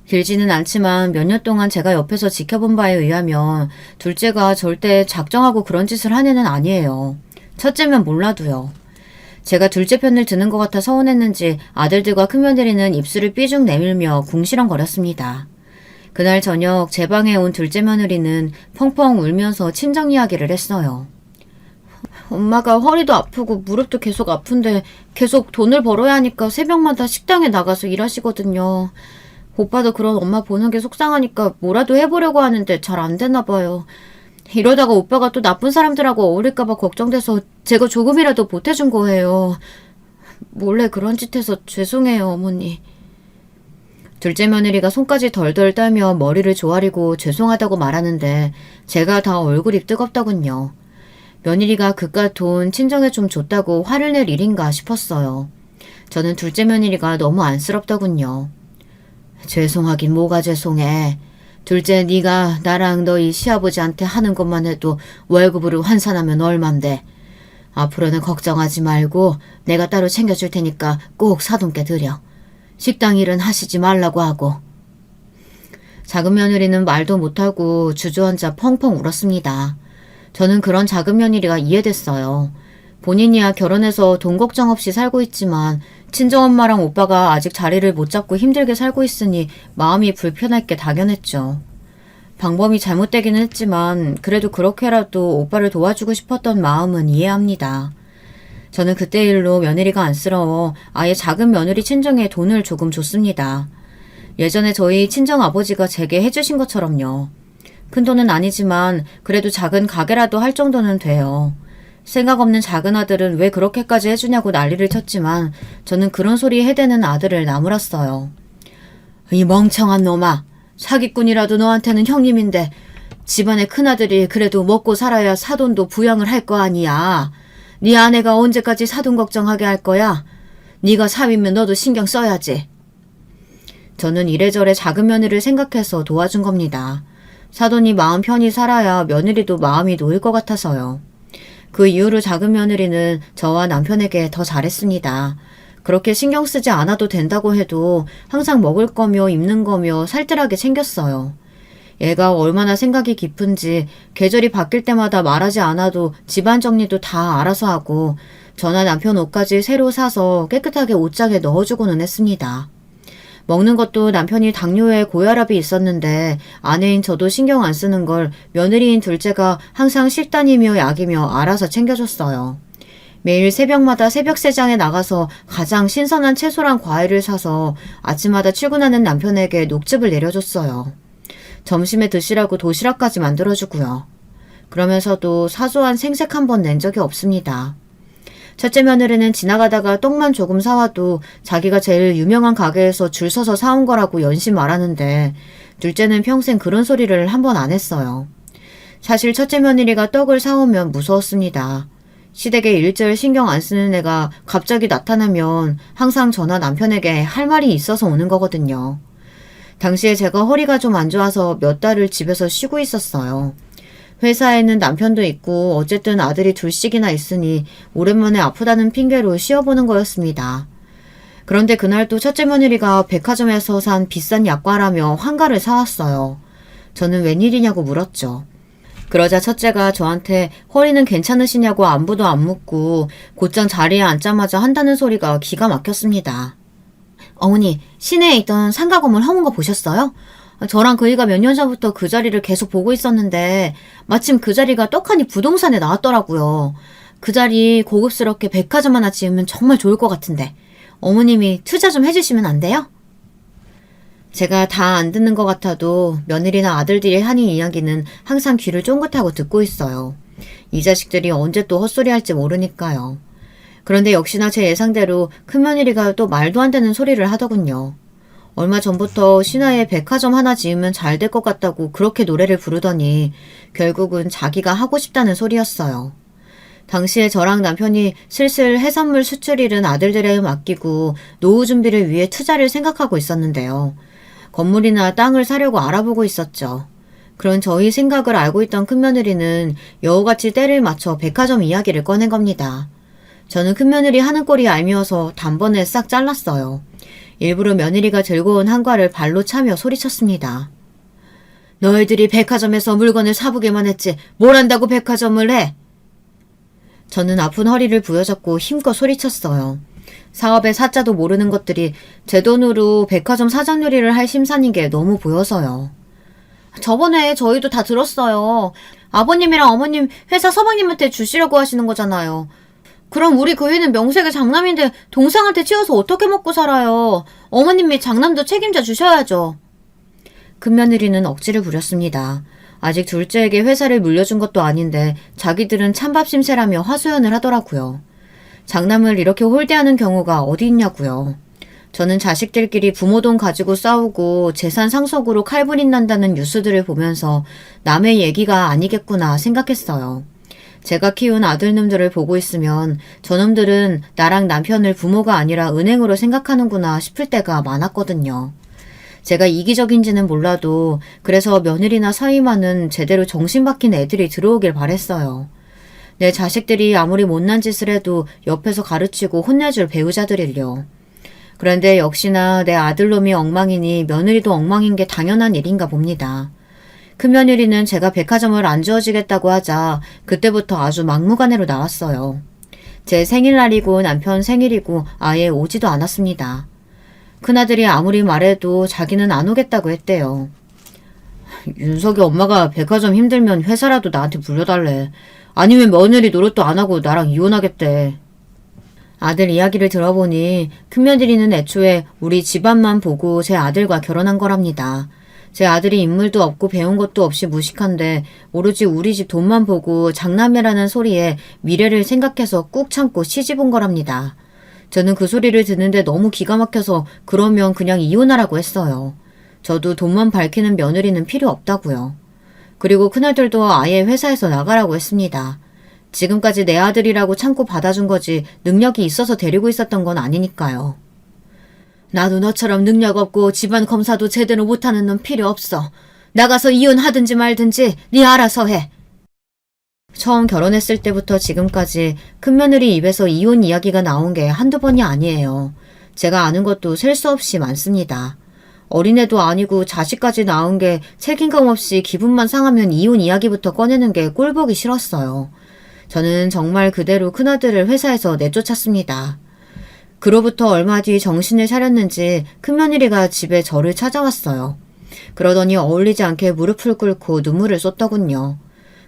[SPEAKER 1] 길지는 않지만 몇 년 동안 제가 옆에서 지켜본 바에 의하면 둘째가 절대 작정하고 그런 짓을 한 애는 아니에요. 첫째면 몰라도요. 제가 둘째 편을 드는 것 같아 서운했는지 아들들과 큰며느리는 입술을 삐죽 내밀며 궁시렁거렸습니다. 그날 저녁 제 방에 온 둘째 며느리는 펑펑 울면서 친정 이야기를 했어요. 엄마가 허리도 아프고 무릎도 계속 아픈데 계속 돈을 벌어야 하니까 새벽마다 식당에 나가서 일하시거든요. 오빠도 그런 엄마 보는 게 속상하니까 뭐라도 해보려고 하는데 잘 안 되나 봐요. 이러다가 오빠가 또 나쁜 사람들하고 어울릴까봐 걱정돼서 제가 조금이라도 보태준 거예요. 몰래 그런 짓 해서 죄송해요, 어머니. 둘째 며느리가 손까지 덜덜 떨며 머리를 조아리고 죄송하다고 말하는데 제가 다 얼굴이 뜨겁더군요. 며느리가 그깟 돈 친정에 좀 줬다고 화를 낼 일인가 싶었어요. 저는 둘째 며느리가 너무 안쓰럽더군요. 죄송하긴 뭐가 죄송해. 둘째 네가 나랑 너희 시아버지한테 하는 것만 해도 월급으로 환산하면 얼만데. 앞으로는 걱정하지 말고 내가 따로 챙겨줄 테니까 꼭 사돈께 드려. 식당 일은 하시지 말라고 하고. 작은 며느리는 말도 못하고 주저앉아 펑펑 울었습니다. 저는 그런 작은 며느리가 이해됐어요. 본인이야 결혼해서 돈 걱정 없이 살고 있지만 친정엄마랑 오빠가 아직 자리를 못 잡고 힘들게 살고 있으니 마음이 불편할 게 당연했죠. 방법이 잘못되기는 했지만 그래도 그렇게라도 오빠를 도와주고 싶었던 마음은 이해합니다. 저는 그때 일로 며느리가 안쓰러워 아예 작은 며느리 친정에 돈을 조금 줬습니다. 예전에 저희 친정아버지가 제게 해주신 것처럼요. 큰돈은 아니지만 그래도 작은 가게라도 할 정도는 돼요. 생각 없는 작은 아들은 왜 그렇게까지 해주냐고 난리를 쳤지만 저는 그런 소리 해대는 아들을 나무랐어요. 이 멍청한 놈아. 사기꾼이라도 너한테는 형님인데 집안의 큰아들이 그래도 먹고 살아야 사돈도 부양을 할 거 아니야. 네 아내가 언제까지 사돈 걱정하게 할 거야? 네가 사위면 너도 신경 써야지. 저는 이래저래 작은 며느리를 생각해서 도와준 겁니다. 사돈이 마음 편히 살아야 며느리도 마음이 놓일 것 같아서요. 그 이후로 작은 며느리는 저와 남편에게 더 잘했습니다. 그렇게 신경 쓰지 않아도 된다고 해도 항상 먹을 거며 입는 거며 살뜰하게 챙겼어요. 얘가 얼마나 생각이 깊은지 계절이 바뀔 때마다 말하지 않아도 집안 정리도 다 알아서 하고 저나 남편 옷까지 새로 사서 깨끗하게 옷장에 넣어주고는 했습니다. 먹는 것도 남편이 당뇨에 고혈압이 있었는데 아내인 저도 신경 안 쓰는 걸 며느리인 둘째가 항상 식단이며 약이며 알아서 챙겨줬어요. 매일 새벽마다 새벽세장에 나가서 가장 신선한 채소랑 과일을 사서 아침마다 출근하는 남편에게 녹즙을 내려줬어요. 점심에 드시라고 도시락까지 만들어주고요. 그러면서도 사소한 생색 한 번 낸 적이 없습니다. 첫째 며느리는 지나가다가 떡만 조금 사와도 자기가 제일 유명한 가게에서 줄 서서 사온 거라고 연신 말하는데 둘째는 평생 그런 소리를 한 번 안 했어요. 사실 첫째 며느리가 떡을 사오면 무서웠습니다. 시댁에 일절 신경 안 쓰는 애가 갑자기 나타나면 항상 저나 남편에게 할 말이 있어서 오는 거거든요. 당시에 제가 허리가 좀 안 좋아서 몇 달을 집에서 쉬고 있었어요. 회사에는 남편도 있고 어쨌든 아들이 둘씩이나 있으니 오랜만에 아프다는 핑계로 쉬어보는 거였습니다. 그런데 그날 또 첫째 며느리가 백화점에서 산 비싼 약과라며 환가를 사왔어요. 저는 웬일이냐고 물었죠. 그러자 첫째가 저한테 허리는 괜찮으시냐고 안부도 안 묻고 곧장 자리에 앉자마자 한다는 소리가 기가 막혔습니다. 어머니, 시내에 있던 상가 건물 허문 거 보셨어요? 저랑 그이가 몇 년 전부터 그 자리를 계속 보고 있었는데 마침 그 자리가 떡하니 부동산에 나왔더라고요. 그 자리 고급스럽게 백화점 하나 지으면 정말 좋을 것 같은데 어머님이 투자 좀 해주시면 안 돼요? 제가 다 안 듣는 것 같아도 며느리나 아들들이 하는 이야기는 항상 귀를 쫑긋하고 듣고 있어요. 이 자식들이 언제 또 헛소리할지 모르니까요. 그런데 역시나 제 예상대로 큰며느리가 또 말도 안 되는 소리를 하더군요. 얼마 전부터 신화에 백화점 하나 지으면 잘 될 것 같다고 그렇게 노래를 부르더니 결국은 자기가 하고 싶다는 소리였어요. 당시에 저랑 남편이 슬슬 해산물 수출 일은 아들들에 맡기고 노후 준비를 위해 투자를 생각하고 있었는데요. 건물이나 땅을 사려고 알아보고 있었죠. 그런 저희 생각을 알고 있던 큰며느리는 여우같이 때를 맞춰 백화점 이야기를 꺼낸 겁니다. 저는 큰며느리 하는 꼴이 얄미워서 단번에 싹 잘랐어요. 일부러 며느리가 들고 온 한과를 발로 차며 소리쳤습니다. 너희들이 백화점에서 물건을 사보기만 했지 뭘 한다고 백화점을 해? 저는 아픈 허리를 부여잡고 힘껏 소리쳤어요. 사업의 사자도 모르는 것들이 제 돈으로 백화점 사장 요리를 할 심산인 게 너무 보여서요. 저번에 저희도 다 들었어요. 아버님이랑 어머님 회사 서방님한테 주시려고 하시는 거잖아요. 그럼 우리 그 애는 명색의 장남인데 동생한테 치워서 어떻게 먹고 살아요. 어머님이 장남도 책임져 주셔야죠. 큰며느리는 억지를 부렸습니다. 아직 둘째에게 회사를 물려준 것도 아닌데 자기들은 찬밥 심세라며 화소연을 하더라고요. 장남을 이렇게 홀대하는 경우가 어디 있냐고요. 저는 자식들끼리 부모 돈 가지고 싸우고 재산 상속으로 칼분이 난다는 뉴스들을 보면서 남의 얘기가 아니겠구나 생각했어요. 제가 키운 아들놈들을 보고 있으면 저놈들은 나랑 남편을 부모가 아니라 은행으로 생각하는구나 싶을 때가 많았거든요. 제가 이기적인지는 몰라도 그래서 며느리나 사위만은 제대로 정신 박힌 애들이 들어오길 바랬어요. 내 자식들이 아무리 못난 짓을 해도 옆에서 가르치고 혼내줄 배우자들일요. 그런데 역시나 내 아들놈이 엉망이니 며느리도 엉망인 게 당연한 일인가 봅니다. 큰며느리는 제가 백화점을 안 지어주겠다고 하자 그때부터 아주 막무가내로 나왔어요. 제 생일날이고 남편 생일이고 아예 오지도 않았습니다. 큰아들이 아무리 말해도 자기는 안 오겠다고 했대요. 윤석이 엄마가 백화점 힘들면 회사라도 나한테 물려달래. 아니면 며느리 노릇도 안 하고 나랑 이혼하겠대. 아들 이야기를 들어보니 큰며느리는 애초에 우리 집안만 보고 제 아들과 결혼한 거랍니다. 제 아들이 인물도 없고 배운 것도 없이 무식한데 오로지 우리 집 돈만 보고 장남이라는 소리에 미래를 생각해서 꾹 참고 시집 온 거랍니다. 저는 그 소리를 듣는데 너무 기가 막혀서 그러면 그냥 이혼하라고 했어요. 저도 돈만 밝히는 며느리는 필요 없다고요. 그리고 큰아들도 아예 회사에서 나가라고 했습니다. 지금까지 내 아들이라고 참고 받아준 거지 능력이 있어서 데리고 있었던 건 아니니까요. 나도 너처럼 능력 없고 집안 검사도 제대로 못하는 놈 필요 없어. 나가서 이혼하든지 말든지 네 알아서 해. 처음 결혼했을 때부터 지금까지 큰며느리 입에서 이혼 이야기가 나온 게 한두 번이 아니에요. 제가 아는 것도 셀 수 없이 많습니다. 어린애도 아니고 자식까지 낳은 게 책임감 없이 기분만 상하면 이혼 이야기부터 꺼내는 게 꼴보기 싫었어요. 저는 정말 그대로 큰아들을 회사에서 내쫓았습니다. 그로부터 얼마 뒤 정신을 차렸는지 큰며느리가 집에 저를 찾아왔어요. 그러더니 어울리지 않게 무릎을 꿇고 눈물을 쏟더군요.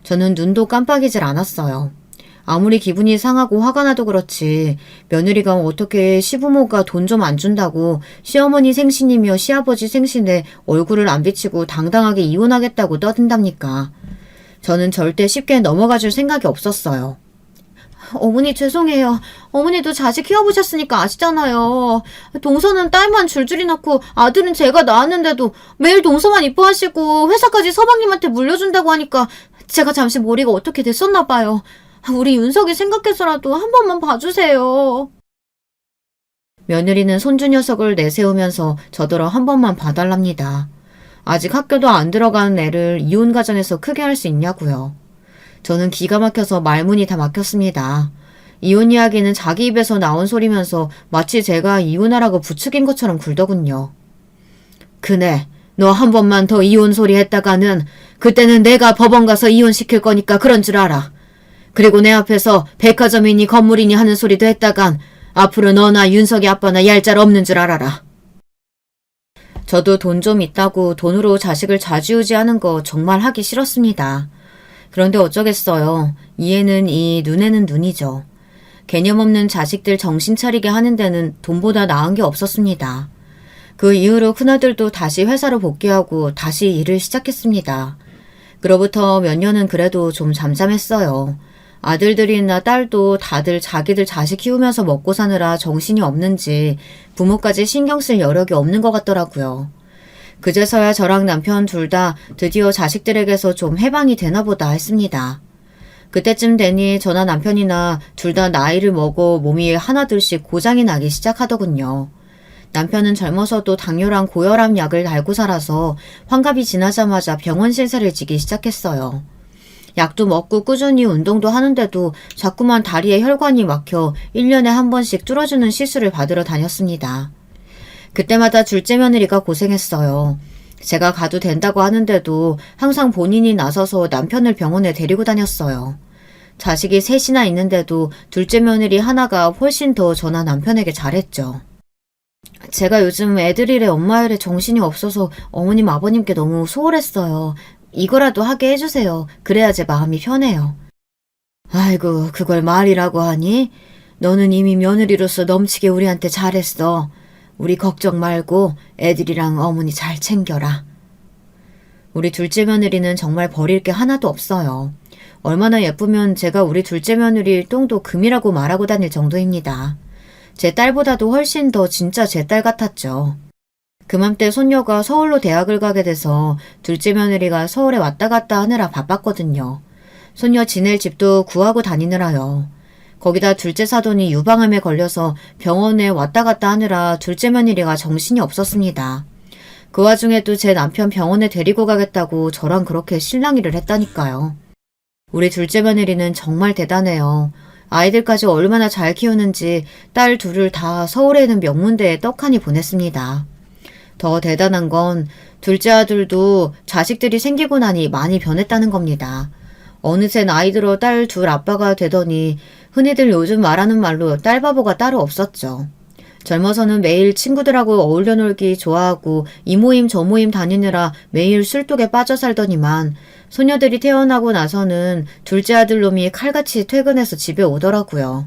[SPEAKER 1] 저는 눈도 깜빡이질 않았어요. 아무리 기분이 상하고 화가 나도 그렇지 며느리가 어떻게 시부모가 돈 좀 안 준다고 시어머니 생신이며 시아버지 생신에 얼굴을 안 비치고 당당하게 이혼하겠다고 떠든답니까? 저는 절대 쉽게 넘어가줄 생각이 없었어요. 어머니 죄송해요. 어머니도 자식 키워보셨으니까 아시잖아요. 동서는 딸만 줄줄이 낳고 아들은 제가 낳았는데도 매일 동서만 이뻐하시고 회사까지 서방님한테 물려준다고 하니까 제가 잠시 머리가 어떻게 됐었나 봐요. 우리 윤석이 생각해서라도 한 번만 봐주세요. 며느리는 손주 녀석을 내세우면서 저더러 한 번만 봐달랍니다. 아직 학교도 안 들어가는 애를 이혼 가정에서 크게 할 수 있냐고요. 저는 기가 막혀서 말문이 다 막혔습니다. 이혼 이야기는 자기 입에서 나온 소리면서 마치 제가 이혼하라고 부추긴 것처럼 굴더군요. 그네, 너 한 번만 더 이혼 소리 했다가는 그때는 내가 법원 가서 이혼시킬 거니까 그런 줄 알아. 그리고 내 앞에서 백화점이니 건물이니 하는 소리도 했다간 앞으로 너나 윤석이 아빠나 얄짤 없는 줄 알아라. 저도 돈 좀 있다고 돈으로 자식을 좌지우지하는 거 정말 하기 싫었습니다. 그런데 어쩌겠어요. 이에는 이, 눈에는 눈이죠. 개념 없는 자식들 정신 차리게 하는 데는 돈보다 나은 게 없었습니다. 그 이후로 큰아들도 다시 회사로 복귀하고 다시 일을 시작했습니다. 그로부터 몇 년은 그래도 좀 잠잠했어요. 아들들이나 딸도 다들 자기들 자식 키우면서 먹고 사느라 정신이 없는지 부모까지 신경 쓸 여력이 없는 것 같더라고요. 그제서야 저랑 남편 둘 다 드디어 자식들에게서 좀 해방이 되나 보다 했습니다. 그때쯤 되니 저나 남편이나 둘 다 나이를 먹어 몸이 하나둘씩 고장이 나기 시작하더군요. 남편은 젊어서도 당뇨랑 고혈압 약을 달고 살아서 환갑이 지나자마자 병원 신세를 지기 시작했어요. 약도 먹고 꾸준히 운동도 하는데도 자꾸만 다리에 혈관이 막혀 1년에 한 번씩 뚫어주는 시술을 받으러 다녔습니다. 그때마다 둘째 며느리가 고생했어요. 제가 가도 된다고 하는데도 항상 본인이 나서서 남편을 병원에 데리고 다녔어요. 자식이 셋이나 있는데도 둘째 며느리 하나가 훨씬 더 저나 남편에게 잘했죠. 제가 요즘 애들일에 엄마일에 정신이 없어서 어머님 아버님께 너무 소홀했어요. 이거라도 하게 해주세요. 그래야 제 마음이 편해요. 아이고, 그걸 말이라고 하니? 너는 이미 며느리로서 넘치게 우리한테 잘했어. 우리 걱정 말고 애들이랑 어머니 잘 챙겨라. 우리 둘째 며느리는 정말 버릴 게 하나도 없어요. 얼마나 예쁘면 제가 우리 둘째 며느리 똥도 금이라고 말하고 다닐 정도입니다. 제 딸보다도 훨씬 더 진짜 제 딸 같았죠. 그맘때 손녀가 서울로 대학을 가게 돼서 둘째 며느리가 서울에 왔다 갔다 하느라 바빴거든요. 손녀 지낼 집도 구하고 다니느라요. 거기다 둘째 사돈이 유방암에 걸려서 병원에 왔다 갔다 하느라 둘째 며느리가 정신이 없었습니다. 그 와중에도 제 남편 병원에 데리고 가겠다고 저랑 그렇게 실랑이를 했다니까요. 우리 둘째 며느리는 정말 대단해요. 아이들까지 얼마나 잘 키우는지 딸 둘을 다 서울에 있는 명문대에 떡하니 보냈습니다. 더 대단한 건 둘째 아들도 자식들이 생기고 나니 많이 변했다는 겁니다. 어느새 나이 들어 딸 둘 아빠가 되더니 흔히들 요즘 말하는 말로 딸바보가 따로 없었죠. 젊어서는 매일 친구들하고 어울려 놀기 좋아하고 이 모임 저 모임 다니느라 매일 술독에 빠져 살더니만 소녀들이 태어나고 나서는 둘째 아들 놈이 칼같이 퇴근해서 집에 오더라고요.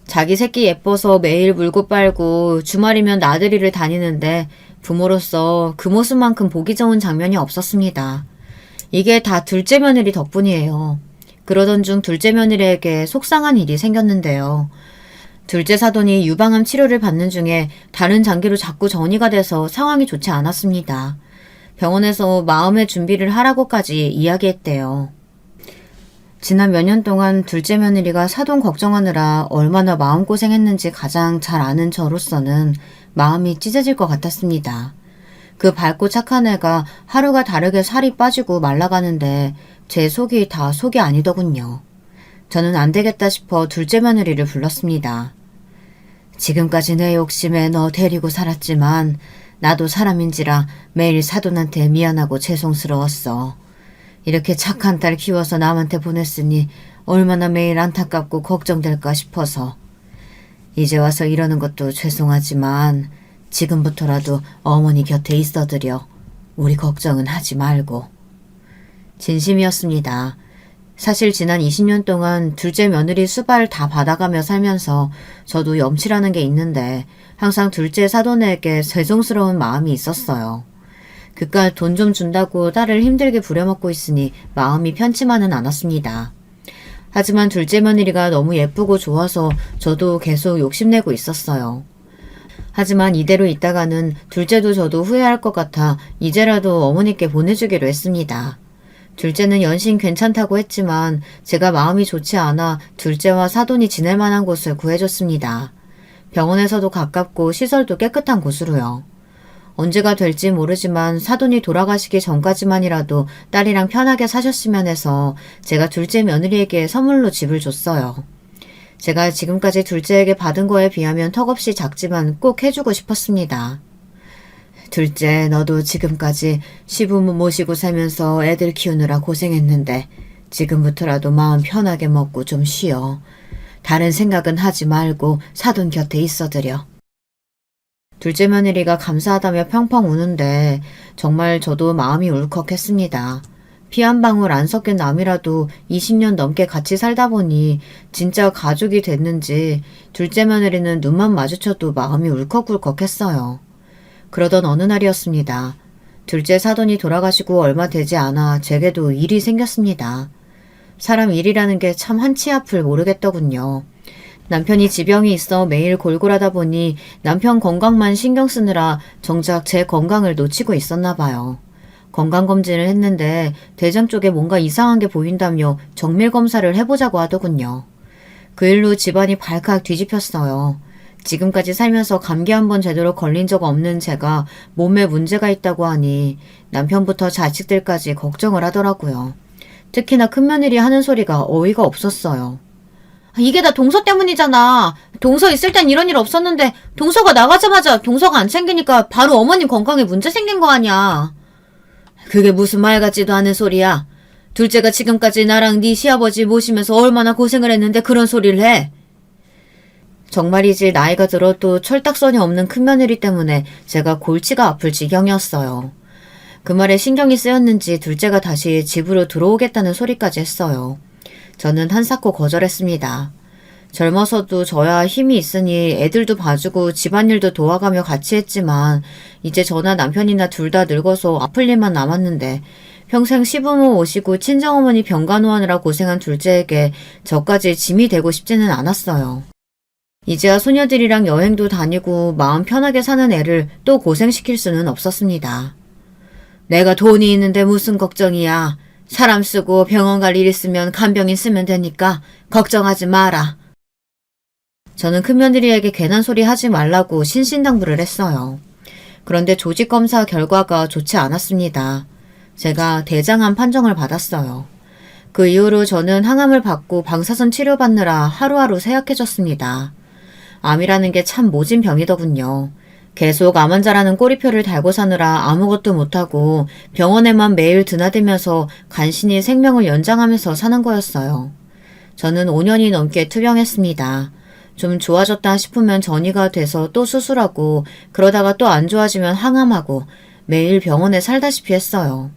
[SPEAKER 1] 자기 새끼 예뻐서 매일 물고 빨고 주말이면 나들이를 다니는데 부모로서 그 모습만큼 보기 좋은 장면이 없었습니다. 이게 다 둘째 며느리 덕분이에요. 그러던 중 둘째 며느리에게 속상한 일이 생겼는데요. 둘째 사돈이 유방암 치료를 받는 중에 다른 장기로 자꾸 전이가 돼서 상황이 좋지 않았습니다. 병원에서 마음의 준비를 하라고까지 이야기했대요. 지난 몇 년 동안 둘째 며느리가 사돈 걱정하느라 얼마나 마음고생했는지 가장 잘 아는 저로서는 마음이 찢어질 것 같았습니다. 그 밝고 착한 애가 하루가 다르게 살이 빠지고 말라가는데 제 속이 다 속이 아니더군요. 저는 안 되겠다 싶어 둘째 며느리를 불렀습니다. 지금까지 내 욕심에 너 데리고 살았지만 나도 사람인지라 매일 사돈한테 미안하고 죄송스러웠어. 이렇게 착한 딸 키워서 남한테 보냈으니 얼마나 매일 안타깝고 걱정될까 싶어서. 이제 와서 이러는 것도 죄송하지만 지금부터라도 어머니 곁에 있어드려. 우리 걱정은 하지 말고. 진심이었습니다. 사실 지난 20년 동안 둘째 며느리 수발 다 받아가며 살면서 저도 염치라는 게 있는데 항상 둘째 사돈에게 죄송스러운 마음이 있었어요. 그깟 돈 좀 준다고 딸을 힘들게 부려먹고 있으니 마음이 편치만은 않았습니다. 하지만 둘째 며느리가 너무 예쁘고 좋아서 저도 계속 욕심내고 있었어요. 하지만 이대로 있다가는 둘째도 저도 후회할 것 같아 이제라도 어머니께 보내주기로 했습니다. 둘째는 연신 괜찮다고 했지만 제가 마음이 좋지 않아 둘째와 사돈이 지낼 만한 곳을 구해줬습니다. 병원에서도 가깝고 시설도 깨끗한 곳으로요. 언제가 될지 모르지만 사돈이 돌아가시기 전까지만이라도 딸이랑 편하게 사셨으면 해서 제가 둘째 며느리에게 선물로 집을 줬어요. 제가 지금까지 둘째에게 받은 거에 비하면 턱없이 작지만 꼭 해주고 싶었습니다. 둘째, 너도 지금까지 시부모 모시고 살면서 애들 키우느라 고생했는데 지금부터라도 마음 편하게 먹고 좀 쉬어. 다른 생각은 하지 말고 사돈 곁에 있어드려. 둘째 며느리가 감사하다며 펑펑 우는데 정말 저도 마음이 울컥했습니다. 피 한 방울 안 섞인 남이라도 20년 넘게 같이 살다 보니 진짜 가족이 됐는지 둘째 며느리는 눈만 마주쳐도 마음이 울컥울컥했어요. 그러던 어느 날이었습니다. 둘째 사돈이 돌아가시고 얼마 되지 않아 제게도 일이 생겼습니다. 사람 일이라는 게 참 한치 앞을 모르겠더군요. 남편이 지병이 있어 매일 골골하다 보니 남편 건강만 신경 쓰느라 정작 제 건강을 놓치고 있었나 봐요. 건강검진을 했는데 대장 쪽에 뭔가 이상한 게 보인다며 정밀검사를 해보자고 하더군요. 그 일로 집안이 발칵 뒤집혔어요. 지금까지 살면서 감기 한 번 제대로 걸린 적 없는 제가 몸에 문제가 있다고 하니 남편부터 자식들까지 걱정을 하더라고요. 특히나 큰며느리 하는 소리가 어이가 없었어요. 이게 다 동서 때문이잖아. 동서 있을 땐 이런 일 없었는데 동서가 나가자마자 동서가 안 챙기니까 바로 어머님 건강에 문제 생긴 거 아니야. 그게 무슨 말 같지도 않은 소리야. 둘째가 지금까지 나랑 네 시아버지 모시면서 얼마나 고생을 했는데 그런 소리를 해. 정말이지 나이가 들어 또 철딱선이 없는 큰며느리 때문에 제가 골치가 아플 지경이었어요. 그 말에 신경이 쓰였는지 둘째가 다시 집으로 들어오겠다는 소리까지 했어요. 저는 한사코 거절했습니다. 젊어서도 저야 힘이 있으니 애들도 봐주고 집안일도 도와가며 같이 했지만 이제 저나 남편이나 둘 다 늙어서 아플 일만 남았는데 평생 시부모 오시고 친정어머니 병간호하느라 고생한 둘째에게 저까지 짐이 되고 싶지는 않았어요. 이제야 소녀들이랑 여행도 다니고 마음 편하게 사는 애를 또 고생시킬 수는 없었습니다. 내가 돈이 있는데 무슨 걱정이야. 사람 쓰고 병원 갈 일 있으면 간병인 쓰면 되니까 걱정하지 마라. 저는 큰며느리에게 괜한 소리 하지 말라고 신신당부를 했어요. 그런데 조직검사 결과가 좋지 않았습니다. 제가 대장암 판정을 받았어요. 그 이후로 저는 항암을 받고 방사선 치료받느라 하루하루 쇠약해졌습니다. 암이라는 게 참 모진 병이더군요. 계속 암 환자라는 꼬리표를 달고 사느라 아무것도 못하고 병원에만 매일 드나들면서 간신히 생명을 연장하면서 사는 거였어요. 저는 5년이 넘게 투병했습니다. 좀 좋아졌다 싶으면 전이가 돼서 또 수술하고 그러다가 또 안 좋아지면 항암하고 매일 병원에 살다시피 했어요.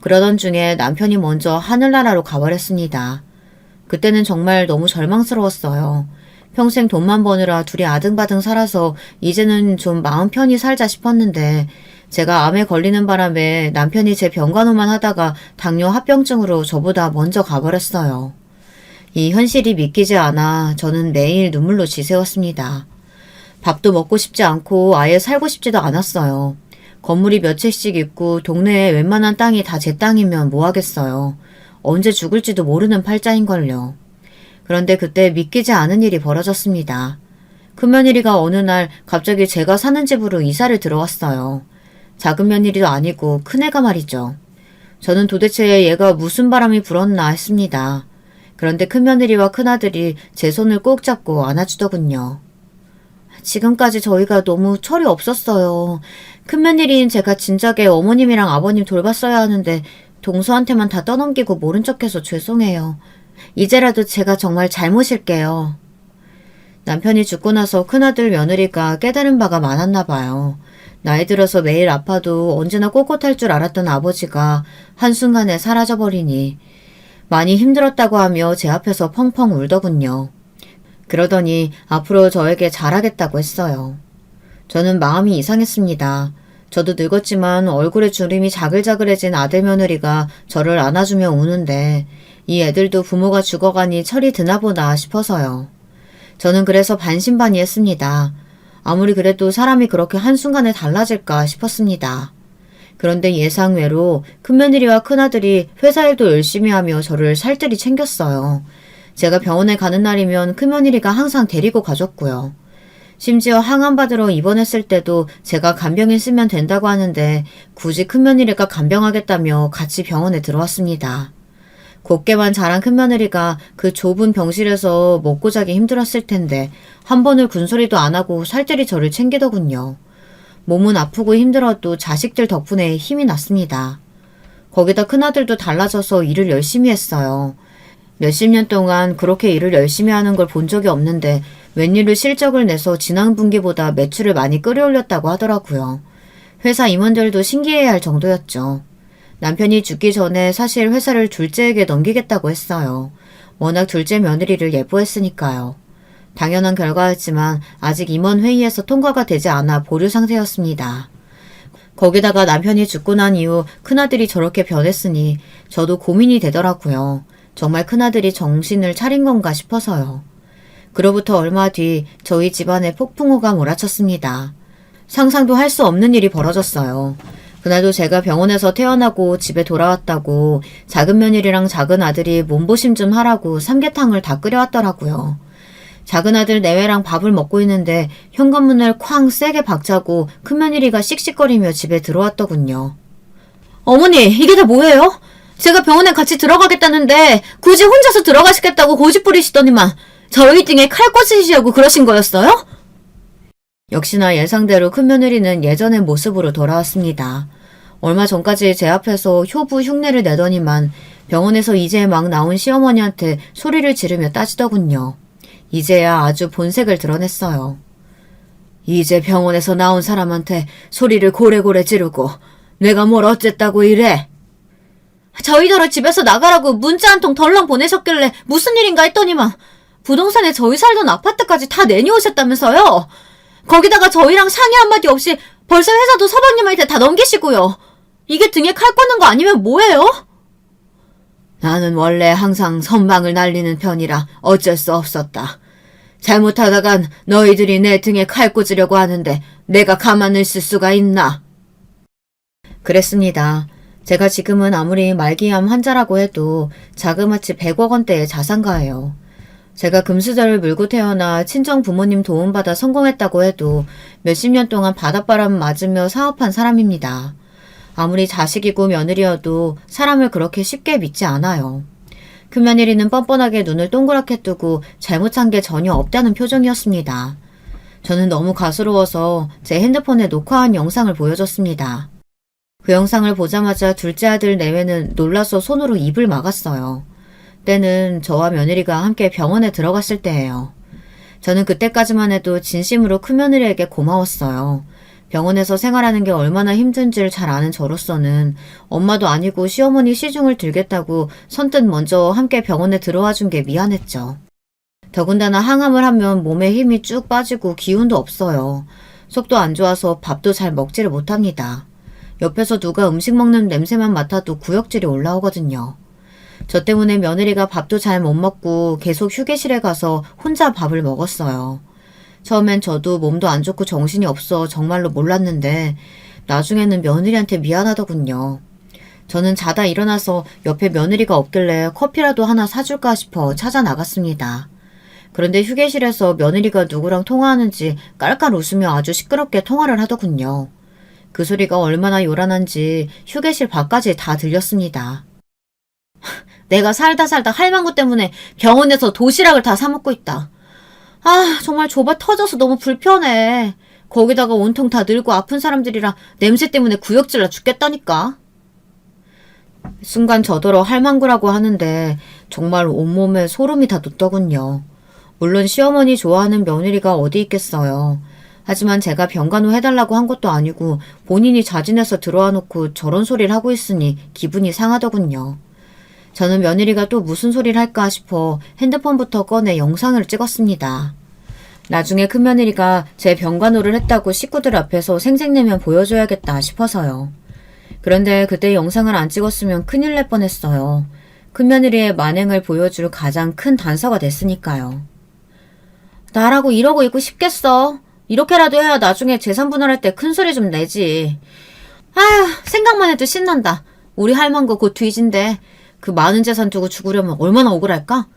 [SPEAKER 1] 그러던 중에 남편이 먼저 하늘나라로 가버렸습니다. 그때는 정말 너무 절망스러웠어요. 평생 돈만 버느라 둘이 아등바등 살아서 이제는 좀 마음 편히 살자 싶었는데 제가 암에 걸리는 바람에 남편이 제 병간호만 하다가 당뇨 합병증으로 저보다 먼저 가버렸어요. 이 현실이 믿기지 않아 저는 매일 눈물로 지새웠습니다. 밥도 먹고 싶지 않고 아예 살고 싶지도 않았어요. 건물이 몇 채씩 있고 동네에 웬만한 땅이 다 제 땅이면 뭐 하겠어요. 언제 죽을지도 모르는 팔자인걸요. 그런데 그때 믿기지 않은 일이 벌어졌습니다. 큰며느리가 어느 날 갑자기 제가 사는 집으로 이사를 들어왔어요. 작은 며느리도 아니고 큰애가 말이죠. 저는 도대체 얘가 무슨 바람이 불었나 했습니다. 그런데 큰며느리와 큰아들이 제 손을 꼭 잡고 안아주더군요. 지금까지 저희가 너무 철이 없었어요. 큰며느리인 제가 진작에 어머님이랑 아버님 돌봤어야 하는데 동서한테만 다 떠넘기고 모른 척해서 죄송해요. 이제라도 제가 정말 잘못일게요. 남편이 죽고 나서 큰아들 며느리가 깨달은 바가 많았나 봐요. 나이 들어서 매일 아파도 언제나 꼿꼿할 줄 알았던 아버지가 한순간에 사라져버리니 많이 힘들었다고 하며 제 앞에서 펑펑 울더군요. 그러더니 앞으로 저에게 잘하겠다고 했어요. 저는 마음이 이상했습니다. 저도 늙었지만 얼굴에 주름이 자글자글해진 아들 며느리가 저를 안아주며 우는데 이 애들도 부모가 죽어가니 철이 드나보다 싶어서요. 저는 그래서 반신반의했습니다. 아무리 그래도 사람이 그렇게 한순간에 달라질까 싶었습니다. 그런데 예상외로 큰며느리와 큰아들이 회사 일도 열심히 하며 저를 살뜰히 챙겼어요. 제가 병원에 가는 날이면 큰며느리가 항상 데리고 가줬고요. 심지어 항암받으러 입원했을 때도 제가 간병인 쓰면 된다고 하는데 굳이 큰며느리가 간병하겠다며 같이 병원에 들어왔습니다. 곱게만 자란 큰며느리가 그 좁은 병실에서 먹고 자기 힘들었을 텐데 한 번을 군소리도 안 하고 살뜰히 저를 챙기더군요. 몸은 아프고 힘들어도 자식들 덕분에 힘이 났습니다. 거기다 큰아들도 달라져서 일을 열심히 했어요. 몇십 년 동안 그렇게 일을 열심히 하는 걸 본 적이 없는데 웬일로 실적을 내서 지난 분기보다 매출을 많이 끌어올렸다고 하더라고요. 회사 임원들도 신기해할 정도였죠. 남편이 죽기 전에 사실 회사를 둘째에게 넘기겠다고 했어요. 워낙 둘째 며느리를 예뻐했으니까요. 당연한 결과였지만 아직 임원회의에서 통과가 되지 않아 보류 상태였습니다. 거기다가 남편이 죽고 난 이후 큰아들이 저렇게 변했으니 저도 고민이 되더라고요. 정말 큰아들이 정신을 차린 건가 싶어서요. 그로부터 얼마 뒤 저희 집안에 폭풍우가 몰아쳤습니다. 상상도 할 수 없는 일이 벌어졌어요. 그날도 제가 병원에서 퇴원하고 집에 돌아왔다고 작은 며느리랑 작은 아들이 몸보심 좀 하라고 삼계탕을 다 끓여왔더라고요. 작은 아들 내외랑 밥을 먹고 있는데 현관문을 쾅 세게 박차고 큰 며느리가 씩씩거리며 집에 들어왔더군요. 어머니, 이게 다 뭐예요? 제가 병원에 같이 들어가겠다는데 굳이 혼자서 들어가시겠다고 고집 부리시더니만 저희 등에 칼 꽂으시려고 그러신 거였어요? 역시나 예상대로 큰 며느리는 예전의 모습으로 돌아왔습니다. 얼마 전까지 제 앞에서 효부 흉내를 내더니만 병원에서 이제 막 나온 시어머니한테 소리를 지르며 따지더군요. 이제야 아주 본색을 드러냈어요. 이제 병원에서 나온 사람한테 소리를 고래고래 지르고 내가 뭘 어쨌다고 이래? 저희더러 집에서 나가라고 문자 한 통 덜렁 보내셨길래 무슨 일인가 했더니만 부동산에 저희 살던 아파트까지 다 내놓으셨다면서요? 거기다가 저희랑 상의 한마디 없이 벌써 회사도 서방님한테 다 넘기시고요. 이게 등에 칼 꽂는 거 아니면 뭐예요? 나는 원래 항상 선방을 날리는 편이라 어쩔 수 없었다. 잘못하다간 너희들이 내 등에 칼 꽂으려고 하는데 내가 가만히 있을 수가 있나? 그랬습니다. 제가 지금은 아무리 말기암 환자라고 해도 자그마치 100억 원대의 자산가예요. 제가 금수저를 물고 태어나 친정 부모님 도움받아 성공했다고 해도 몇십 년 동안 바닷바람 맞으며 사업한 사람입니다. 아무리 자식이고 며느리여도 사람을 그렇게 쉽게 믿지 않아요. 큰 며느리는 뻔뻔하게 눈을 동그랗게 뜨고 잘못한 게 전혀 없다는 표정이었습니다. 저는 너무 가스로워서 제 핸드폰에 녹화한 영상을 보여줬습니다. 그 영상을 보자마자 둘째 아들 내외는 놀라서 손으로 입을 막았어요. 때는 저와 며느리가 함께 병원에 들어갔을 때예요. 저는 그때까지만 해도 진심으로 큰며느리에게 고마웠어요. 병원에서 생활하는 게 얼마나 힘든지를 잘 아는 저로서는 엄마도 아니고 시어머니 시중을 들겠다고 선뜻 먼저 함께 병원에 들어와 준 게 미안했죠. 더군다나 항암을 하면 몸에 힘이 쭉 빠지고 기운도 없어요. 속도 안 좋아서 밥도 잘 먹지를 못합니다. 옆에서 누가 음식 먹는 냄새만 맡아도 구역질이 올라오거든요. 저 때문에 며느리가 밥도 잘 못 먹고 계속 휴게실에 가서 혼자 밥을 먹었어요. 처음엔 저도 몸도 안 좋고 정신이 없어 정말로 몰랐는데 나중에는 며느리한테 미안하더군요. 저는 자다 일어나서 옆에 며느리가 없길래 커피라도 하나 사줄까 싶어 찾아 나갔습니다. 그런데 휴게실에서 며느리가 누구랑 통화하는지 깔깔 웃으며 아주 시끄럽게 통화를 하더군요. 그 소리가 얼마나 요란한지 휴게실 밖까지 다 들렸습니다. 내가 살다 할망구 때문에 병원에서 도시락을 다 사먹고 있다. 아, 정말 좁아 터져서 너무 불편해. 거기다가 온통 다 늙고 아픈 사람들이랑 냄새 때문에 구역질나 죽겠다니까. 순간 저더러 할망구라고 하는데 정말 온몸에 소름이 다 돋더군요. 물론 시어머니 좋아하는 며느리가 어디 있겠어요. 하지만 제가 병간호 해달라고 한 것도 아니고 본인이 자진해서 들어와 놓고 저런 소리를 하고 있으니 기분이 상하더군요. 저는 며느리가 또 무슨 소리를 할까 싶어 핸드폰부터 꺼내 영상을 찍었습니다. 나중에 큰며느리가 제 병간호를 했다고 식구들 앞에서 생색내면 보여줘야겠다 싶어서요. 그런데 그때 영상을 안 찍었으면 큰일 날 뻔했어요. 큰며느리의 만행을 보여줄 가장 큰 단서가 됐으니까요. 나라고 이러고 있고 싶겠어. 이렇게라도 해야 나중에 재산 분할할 때 큰 소리 좀 내지. 아휴, 생각만 해도 신난다. 우리 할망구 곧 뒤진데 그 많은 재산 두고 죽으려면 얼마나 억울할까?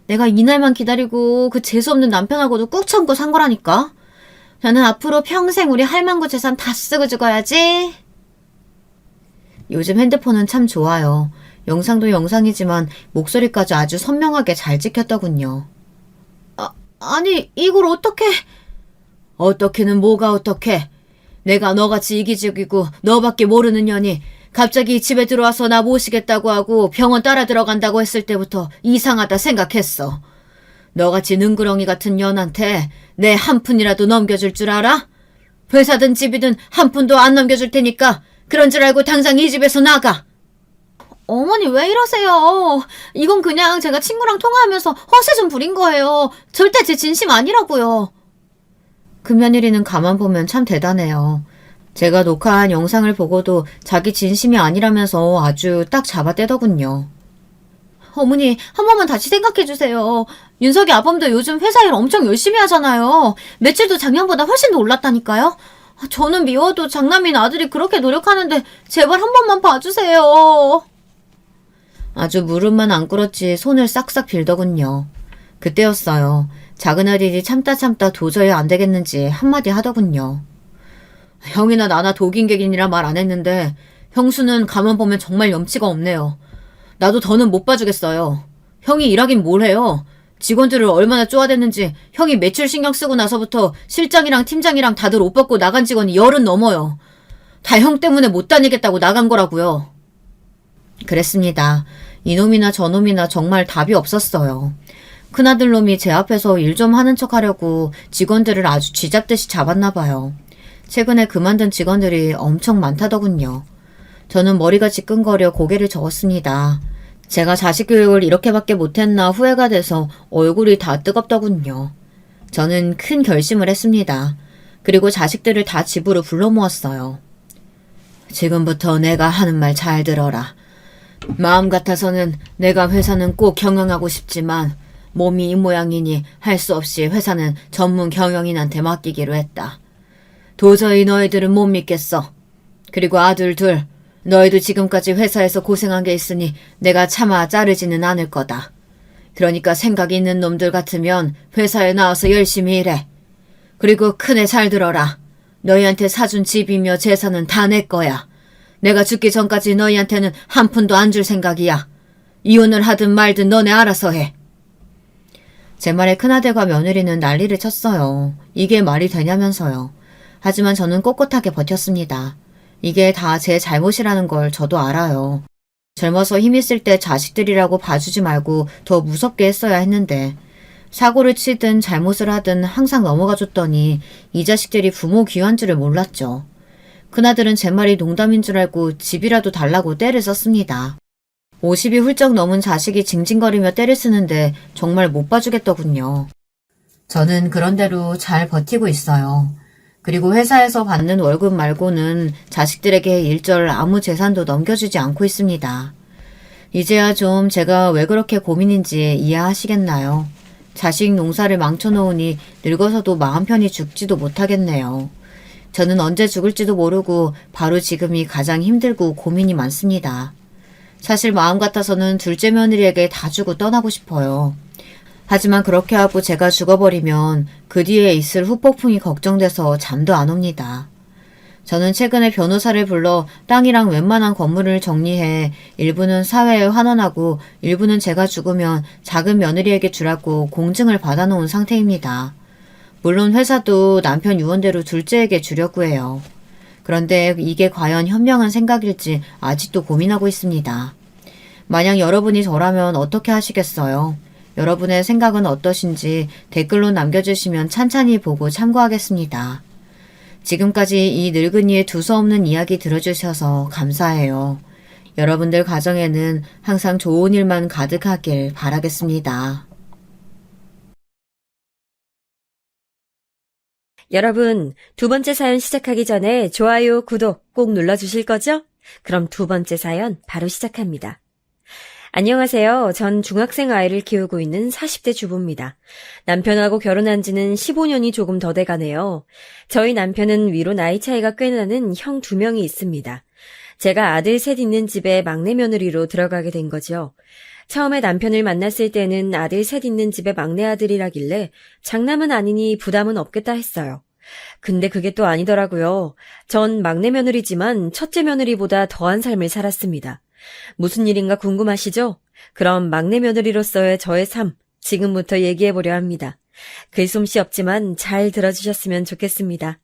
[SPEAKER 1] 내가 이날만 기다리고 그 재수없는 남편하고도 꾹 참고 산 거라니까. 저는 앞으로 평생 우리 할망구 재산 다 쓰고 죽어야지. 요즘 핸드폰은 참 좋아요. 영상도 영상이지만 목소리까지 아주 선명하게 잘 찍혔더군요. 아니 이걸 어떻게... 어떻게는 뭐가 어떻게? 내가 너같이 이기적이고 너밖에 모르는 년이 갑자기 집에 들어와서 나 모시겠다고 하고 병원 따라 들어간다고 했을 때부터 이상하다 생각했어. 너같이 능구렁이 같은 년한테 내 한 푼이라도 넘겨줄 줄 알아? 회사든 집이든 한 푼도 안 넘겨줄 테니까 그런 줄 알고 당장 이 집에서 나가. 어머니 왜 이러세요? 이건 그냥 제가 친구랑 통화하면서 허세 좀 부린 거예요. 절대 제 진심 아니라고요. 금며느리는 가만 보면 참 대단해요. 제가 녹화한 영상을 보고도 자기 진심이 아니라면서 아주 딱 잡아떼더군요. 어머니, 한 번만 다시 생각해주세요. 윤석이 아범도 요즘 회사 일 엄청 열심히 하잖아요. 매출도 작년보다 훨씬 더 올랐다니까요. 저는 미워도 장남인 아들이 그렇게 노력하는데 제발 한 번만 봐주세요. 아주 무릎만 안 꿇었지 손을 싹싹 빌더군요. 그때였어요. 작은 아들이 참다 도저히 안 되겠는지 한마디 하더군요. 형이나 나나 독인객인이라 말 안 했는데 형수는 가만 보면 정말 염치가 없네요. 나도 더는 못 봐주겠어요. 형이 일하긴 뭘 해요. 직원들을 얼마나 쪼아댔는지 형이 매출 신경 쓰고 나서부터 실장이랑 팀장이랑 다들 옷 벗고 나간 직원이 10은 넘어요. 다 형 때문에 못 다니겠다고 나간 거라고요. 그랬습니다. 이놈이나 저놈이나 정말 답이 없었어요. 큰아들 놈이 제 앞에서 일 좀 하는 척 하려고 직원들을 아주 쥐잡듯이 잡았나 봐요. 최근에 그만둔 직원들이 엄청 많다더군요. 저는 머리가 지끈거려 고개를 저었습니다. 제가 자식 교육을 이렇게밖에 못했나 후회가 돼서 얼굴이 다 뜨겁더군요. 저는 큰 결심을 했습니다. 그리고 자식들을 다 집으로 불러 모았어요. 지금부터 내가 하는 말 잘 들어라. 마음 같아서는 내가 회사는 꼭 경영하고 싶지만 몸이 이 모양이니 할 수 없이 회사는 전문 경영인한테 맡기기로 했다. 도저히 너희들은 못 믿겠어. 그리고 아들 둘, 너희도 지금까지 회사에서 고생한 게 있으니 내가 차마 자르지는 않을 거다. 그러니까 생각 있는 놈들 같으면 회사에 나와서 열심히 일해. 그리고 큰애 잘 들어라. 너희한테 사준 집이며 재산은 다 내 거야. 내가 죽기 전까지 너희한테는 한 푼도 안 줄 생각이야. 이혼을 하든 말든 너네 알아서 해. 제 말에 큰아들과 며느리는 난리를 쳤어요. 이게 말이 되냐면서요. 하지만 저는 꼿꼿하게 버텼습니다. 이게 다 제 잘못이라는 걸 저도 알아요. 젊어서 힘 있을 때 자식들이라고 봐주지 말고 더 무섭게 했어야 했는데 사고를 치든 잘못을 하든 항상 넘어가 줬더니 이 자식들이 부모 귀한 줄을 몰랐죠. 큰아들은 제 말이 농담인 줄 알고 집이라도 달라고 떼를 썼습니다. 50이 훌쩍 넘은 자식이 징징거리며 떼를 쓰는데 정말 못 봐주겠더군요. 저는 그런대로 잘 버티고 있어요. 그리고 회사에서 받는 월급 말고는 자식들에게 일절 아무 재산도 넘겨주지 않고 있습니다. 이제야 좀 제가 왜 그렇게 고민인지 이해하시겠나요? 자식 농사를 망쳐놓으니 늙어서도 마음 편히 죽지도 못하겠네요. 저는 언제 죽을지도 모르고 바로 지금이 가장 힘들고 고민이 많습니다. 사실 마음 같아서는 둘째 며느리에게 다 주고 떠나고 싶어요. 하지만 그렇게 하고 제가 죽어버리면 그 뒤에 있을 후폭풍이 걱정돼서 잠도 안 옵니다. 저는 최근에 변호사를 불러 땅이랑 웬만한 건물을 정리해 일부는 사회에 환원하고 일부는 제가 죽으면 작은 며느리에게 주라고 공증을 받아놓은 상태입니다. 물론 회사도 남편 유언대로 둘째에게 주려고 해요. 그런데 이게 과연 현명한 생각일지 아직도 고민하고 있습니다. 만약 여러분이 저라면 어떻게 하시겠어요? 여러분의 생각은 어떠신지 댓글로 남겨주시면 찬찬히 보고 참고하겠습니다. 지금까지 이 늙은이의 두서없는 이야기 들어주셔서 감사해요. 여러분들 가정에는 항상 좋은 일만 가득하길 바라겠습니다.
[SPEAKER 2] 여러분, 두 번째 사연 시작하기 전에 좋아요, 구독 꼭 눌러주실 거죠? 그럼 두 번째 사연 바로 시작합니다. 안녕하세요. 전 중학생 아이를 키우고 있는 40대 주부입니다. 남편하고 결혼한 지는 15년이 조금 더 돼가네요. 저희 남편은 위로 나이 차이가 꽤 나는 형 2명이 있습니다. 제가 아들 셋 있는 집에 막내 며느리로 들어가게 된 거죠. 처음에 남편을 만났을 때는 아들 셋 있는 집에 막내 아들이라길래 장남은 아니니 부담은 없겠다 했어요. 근데 그게 또 아니더라고요. 전 막내 며느리지만 첫째 며느리보다 더한 삶을 살았습니다. 무슨 일인가 궁금하시죠? 그럼 막내 며느리로서의 저의 삶, 지금부터 얘기해보려 합니다. 글솜씨 없지만 잘 들어주셨으면 좋겠습니다.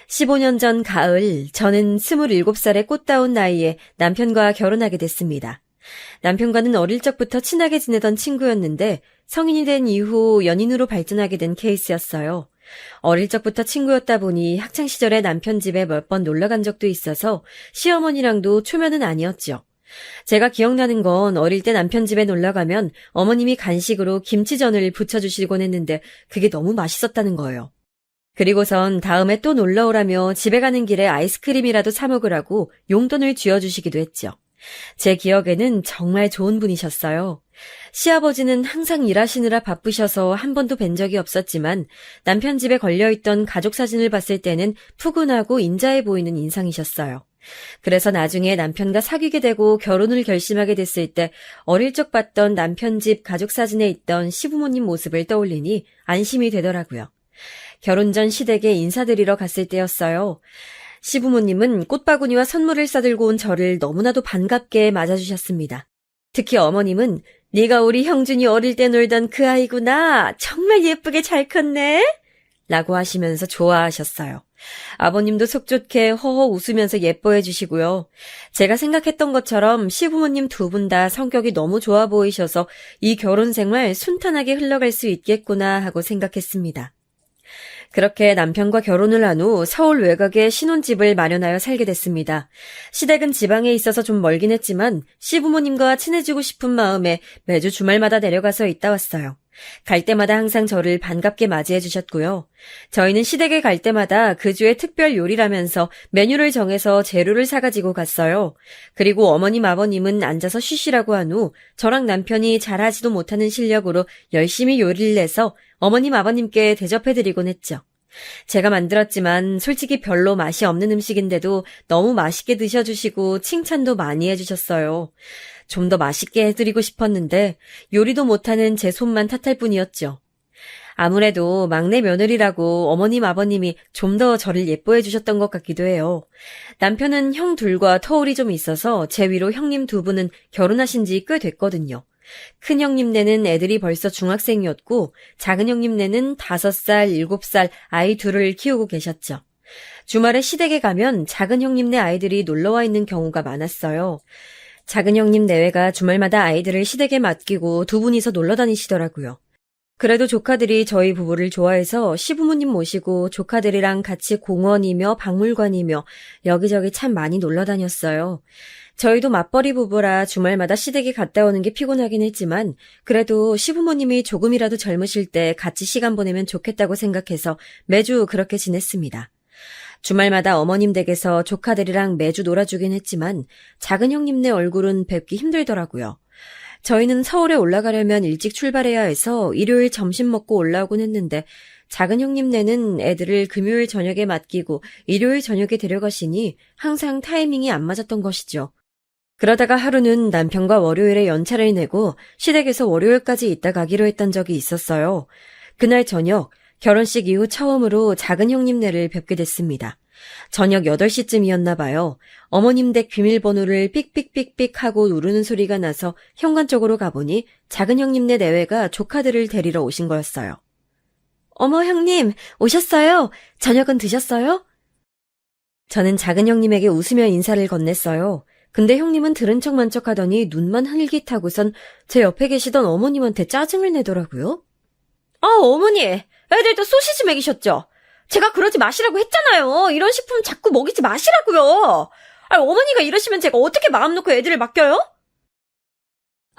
[SPEAKER 2] 15년 전 가을, 저는 27살의 꽃다운 나이에 남편과 결혼하게 됐습니다. 남편과는 어릴 적부터 친하게 지내던 친구였는데 성인이 된 이후 연인으로 발전하게 된 케이스였어요. 어릴 적부터 친구였다 보니 학창시절에 남편 집에 몇 번 놀러간 적도 있어서 시어머니랑도 초면은 아니었죠. 제가 기억나는 건 어릴 때 남편 집에 놀러가면 어머님이 간식으로 김치전을 부쳐주시곤 했는데 그게 너무 맛있었다는 거예요. 그리고선 다음에 또 놀러오라며 집에 가는 길에 아이스크림이라도 사 먹으라고 용돈을 쥐어주시기도 했죠. 제 기억에는 정말 좋은 분이셨어요. 시아버지는 항상 일하시느라 바쁘셔서 한 번도 뵌 적이 없었지만 남편 집에 걸려있던 가족 사진을 봤을 때는 푸근하고 인자해 보이는 인상이셨어요. 그래서 나중에 남편과 사귀게 되고 결혼을 결심하게 됐을 때 어릴 적 봤던 남편 집 가족 사진에 있던 시부모님 모습을 떠올리니 안심이 되더라고요. 결혼 전 시댁에 인사드리러 갔을 때였어요. 시부모님은 꽃바구니와 선물을 싸들고 온 저를 너무나도 반갑게 맞아주셨습니다. 특히 어머님은 네가 우리 형준이 어릴 때 놀던 그 아이구나. 정말 예쁘게 잘 컸네. 라고 하시면서 좋아하셨어요. 아버님도 속 좋게 허허 웃으면서 예뻐해 주시고요. 제가 생각했던 것처럼 시부모님 두 분 다 성격이 너무 좋아 보이셔서 이 결혼 생활 순탄하게 흘러갈 수 있겠구나 하고 생각했습니다. 그렇게 남편과 결혼을 한 후 서울 외곽에 신혼집을 마련하여 살게 됐습니다. 시댁은 지방에 있어서 좀 멀긴 했지만 시부모님과 친해지고 싶은 마음에 매주 주말마다 내려가서 있다 왔어요. 갈 때마다 항상 저를 반갑게 맞이해 주셨고요. 저희는 시댁에 갈 때마다 그 주의 특별 요리라면서 메뉴를 정해서 재료를 사가지고 갔어요. 그리고 어머님 아버님은 앉아서 쉬시라고 한 후 저랑 남편이 잘하지도 못하는 실력으로 열심히 요리를 내서 어머님 아버님께 대접해드리곤 했죠. 제가 만들었지만 솔직히 별로 맛이 없는 음식인데도 너무 맛있게 드셔주시고 칭찬도 많이 해주셨어요. 좀 더 맛있게 해드리고 싶었는데 요리도 못하는 제 손만 탓할 뿐이었죠. 아무래도 막내 며느리라고 어머님 아버님이 좀 더 저를 예뻐해 주셨던 것 같기도 해요. 남편은 형 둘과 터울이 좀 있어서 제 위로 형님 두 분은 결혼하신 지 꽤 됐거든요. 큰 형님네는 애들이 벌써 중학생이었고 작은 형님네는 5살, 7살 아이 둘을 키우고 계셨죠. 주말에 시댁에 가면 작은 형님네 아이들이 놀러와 있는 경우가 많았어요. 작은 형님 내외가 주말마다 아이들을 시댁에 맡기고 두 분이서 놀러 다니시더라고요. 그래도 조카들이 저희 부부를 좋아해서 시부모님 모시고 조카들이랑 같이 공원이며 박물관이며 여기저기 참 많이 놀러 다녔어요. 저희도 맞벌이 부부라 주말마다 시댁에 갔다 오는 게 피곤하긴 했지만 그래도 시부모님이 조금이라도 젊으실 때 같이 시간 보내면 좋겠다고 생각해서 매주 그렇게 지냈습니다. 주말마다 어머님 댁에서 조카들이랑 매주 놀아주긴 했지만 작은 형님네 얼굴은 뵙기 힘들더라고요. 저희는 서울에 올라가려면 일찍 출발해야 해서 일요일 점심 먹고 올라오곤 했는데 작은 형님네는 애들을 금요일 저녁에 맡기고 일요일 저녁에 데려가시니 항상 타이밍이 안 맞았던 것이죠. 그러다가 하루는 남편과 월요일에 연차를 내고 시댁에서 월요일까지 있다 가기로 했던 적이 있었어요. 그날 저녁 결혼식 이후 처음으로 작은 형님네를 뵙게 됐습니다. 저녁 8시쯤이었나 봐요. 어머님 댁 비밀번호를 삑삑삑삑 하고 누르는 소리가 나서 현관 쪽으로 가보니 작은 형님네 내외가 조카들을 데리러 오신 거였어요. 어머 형님 오셨어요? 저녁은 드셨어요? 저는 작은 형님에게 웃으며 인사를 건넸어요. 근데 형님은 들은 척만 척하더니 눈만 흘깃하고선 제 옆에 계시던 어머님한테 짜증을 내더라고요. 아 어머니 애들도 소시지 먹이셨죠? 제가 그러지 마시라고 했잖아요. 이런 식품 자꾸 먹이지 마시라고요. 어머니가 이러시면 제가 어떻게 마음 놓고 애들을 맡겨요?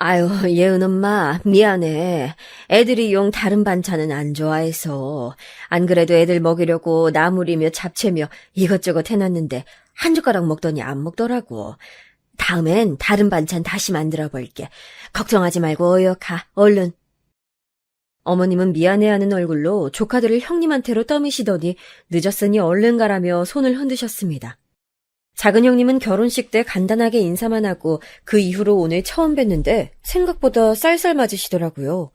[SPEAKER 2] 아유, 예은 엄마, 미안해. 애들이 용 다른 반찬은 안 좋아해서. 안 그래도 애들 먹이려고 나물이며 잡채며 이것저것 해놨는데 한 젓가락 먹더니 안 먹더라고. 다음엔 다른 반찬 다시 만들어 볼게. 걱정하지 말고 어여 가, 얼른. 어머님은 미안해하는 얼굴로 조카들을 형님한테로 떠미시더니 늦었으니 얼른 가라며 손을 흔드셨습니다. 작은 형님은 결혼식 때 간단하게 인사만 하고 그 이후로 오늘 처음 뵀는데 생각보다 쌀쌀 맞으시더라고요.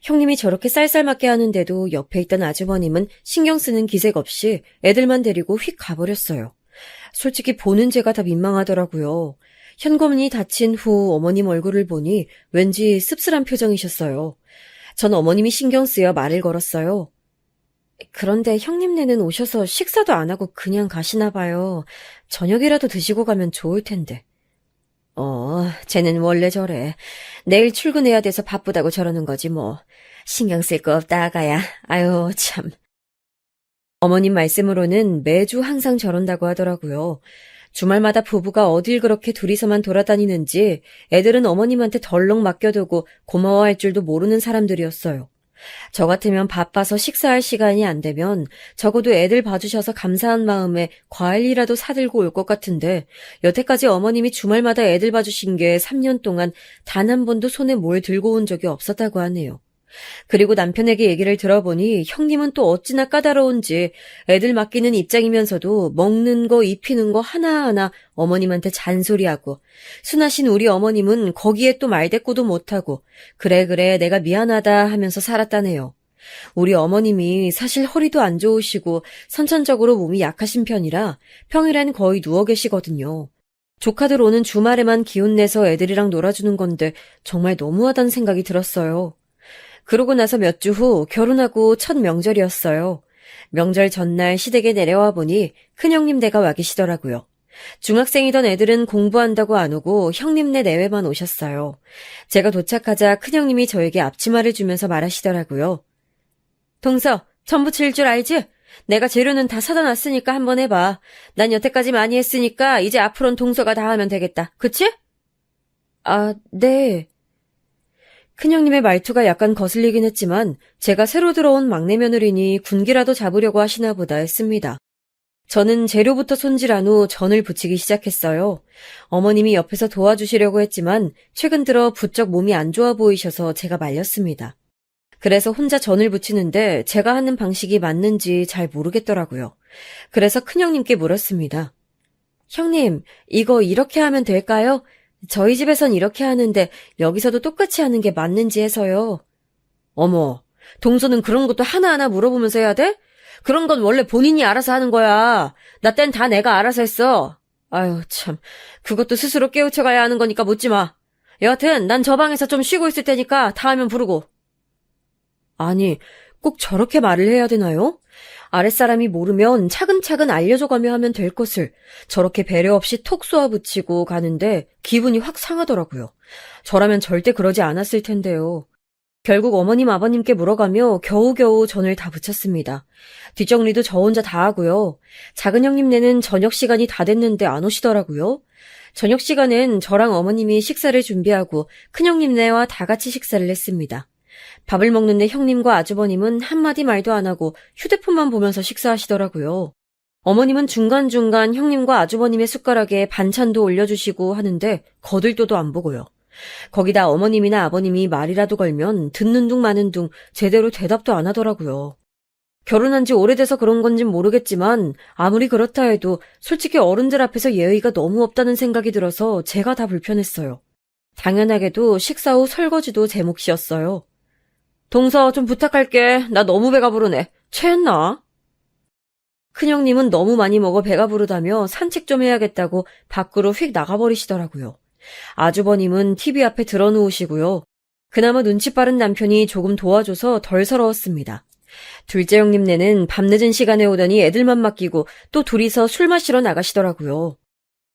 [SPEAKER 2] 형님이 저렇게 쌀쌀 맞게 하는데도 옆에 있던 아주버님은 신경 쓰는 기색 없이 애들만 데리고 휙 가버렸어요. 솔직히 보는 제가 다 민망하더라고요. 현관문이 닫힌 후 어머님 얼굴을 보니 왠지 씁쓸한 표정이셨어요. 전 어머님이 신경 쓰여 말을 걸었어요. 그런데 형님네는 오셔서 식사도 안 하고 그냥 가시나 봐요. 저녁이라도 드시고 가면 좋을 텐데. 쟤는 원래 저래. 내일 출근해야 돼서 바쁘다고 저러는 거지 뭐. 신경 쓸 거 없다 아가야. 아유 참. 어머님 말씀으로는 매주 항상 저런다고 하더라고요. 주말마다 부부가 어딜 그렇게 둘이서만 돌아다니는지 애들은 어머님한테 덜렁 맡겨두고 고마워할 줄도 모르는 사람들이었어요. 저 같으면 바빠서 식사할 시간이 안 되면 적어도 애들 봐주셔서 감사한 마음에 과일이라도 사들고 올 것 같은데 여태까지 어머님이 주말마다 애들 봐주신 게 3년 동안 단 한 번도 손에 뭘 들고 온 적이 없었다고 하네요. 그리고 남편에게 얘기를 들어보니 형님은 또 어찌나 까다로운지 애들 맡기는 입장이면서도 먹는 거 입히는 거 하나하나 어머님한테 잔소리하고 순하신 우리 어머님은 거기에 또 말대꾸도 못하고 그래 내가 미안하다 하면서 살았다네요. 우리 어머님이 사실 허리도 안 좋으시고 선천적으로 몸이 약하신 편이라 평일엔 거의 누워 계시거든요. 조카들 오는 주말에만 기운내서 애들이랑 놀아주는 건데 정말 너무하다는 생각이 들었어요. 그러고 나서 몇 주 후 결혼하고 첫 명절이었어요. 명절 전날 시댁에 내려와 보니 큰형님 댁가 와 계시더라고요. 중학생이던 애들은 공부한다고 안 오고 형님네 내외만 오셨어요. 제가 도착하자 큰형님이 저에게 앞치마를 주면서 말하시더라고요. 동서, 전부 칠 줄 알지? 내가 재료는 다 사다 놨으니까 한번 해봐. 난 여태까지 많이 했으니까 이제 앞으로는 동서가 다 하면 되겠다. 그치? 아, 네. 큰형님의 말투가 약간 거슬리긴 했지만 제가 새로 들어온 막내 며느리니 군기라도 잡으려고 하시나 보다 했습니다. 저는 재료부터 손질한 후 전을 부치기 시작했어요. 어머님이 옆에서 도와주시려고 했지만 최근 들어 부쩍 몸이 안 좋아 보이셔서 제가 말렸습니다. 그래서 혼자 전을 부치는데 제가 하는 방식이 맞는지 잘 모르겠더라고요. 그래서 큰형님께 물었습니다. 형님, 이거 이렇게 하면 될까요? 저희 집에선 이렇게 하는데 여기서도 똑같이 하는 게 맞는지 해서요. 어머, 동서는 그런 것도 하나하나 물어보면서 해야 돼? 그런 건 원래 본인이 알아서 하는 거야. 나 땐 다 내가 알아서 했어. 아유 참, 그것도 스스로 깨우쳐가야 하는 거니까 묻지 마. 여하튼 난 저 방에서 좀 쉬고 있을 테니까 다 하면 부르고. 아니, 꼭 저렇게 말을 해야 되나요? 아랫사람이 모르면 차근차근 알려줘가며 하면 될 것을 저렇게 배려 없이 톡 쏘아붙이고 가는데 기분이 확 상하더라고요. 저라면 절대 그러지 않았을 텐데요. 결국 어머님 아버님께 물어가며 겨우겨우 전을 다 부쳤습니다. 뒷정리도 저 혼자 다 하고요. 작은 형님네는 저녁 시간이 다 됐는데 안 오시더라고요. 저녁 시간엔 저랑 어머님이 식사를 준비하고 큰형님네와 다 같이 식사를 했습니다. 밥을 먹는데 형님과 아주버님은 한마디 말도 안 하고 휴대폰만 보면서 식사하시더라고요. 어머님은 중간중간 형님과 아주버님의 숟가락에 반찬도 올려주시고 하는데 거들떠도 안 보고요. 거기다 어머님이나 아버님이 말이라도 걸면 듣는 둥 마는 둥 제대로 대답도 안 하더라고요. 결혼한 지 오래돼서 그런 건진 모르겠지만 아무리 그렇다 해도 솔직히 어른들 앞에서 예의가 너무 없다는 생각이 들어서 제가 다 불편했어요. 당연하게도 식사 후 설거지도 제 몫이었어요. 동서 좀 부탁할게. 나 너무 배가 부르네. 체했나? 큰형님은 너무 많이 먹어 배가 부르다며 산책 좀 해야겠다고 밖으로 휙 나가버리시더라고요. 아주버님은 TV 앞에 들어누우시고요. 그나마 눈치 빠른 남편이 조금 도와줘서 덜 서러웠습니다. 둘째 형님네는 밤늦은 시간에 오더니 애들만 맡기고 또 둘이서 술 마시러 나가시더라고요.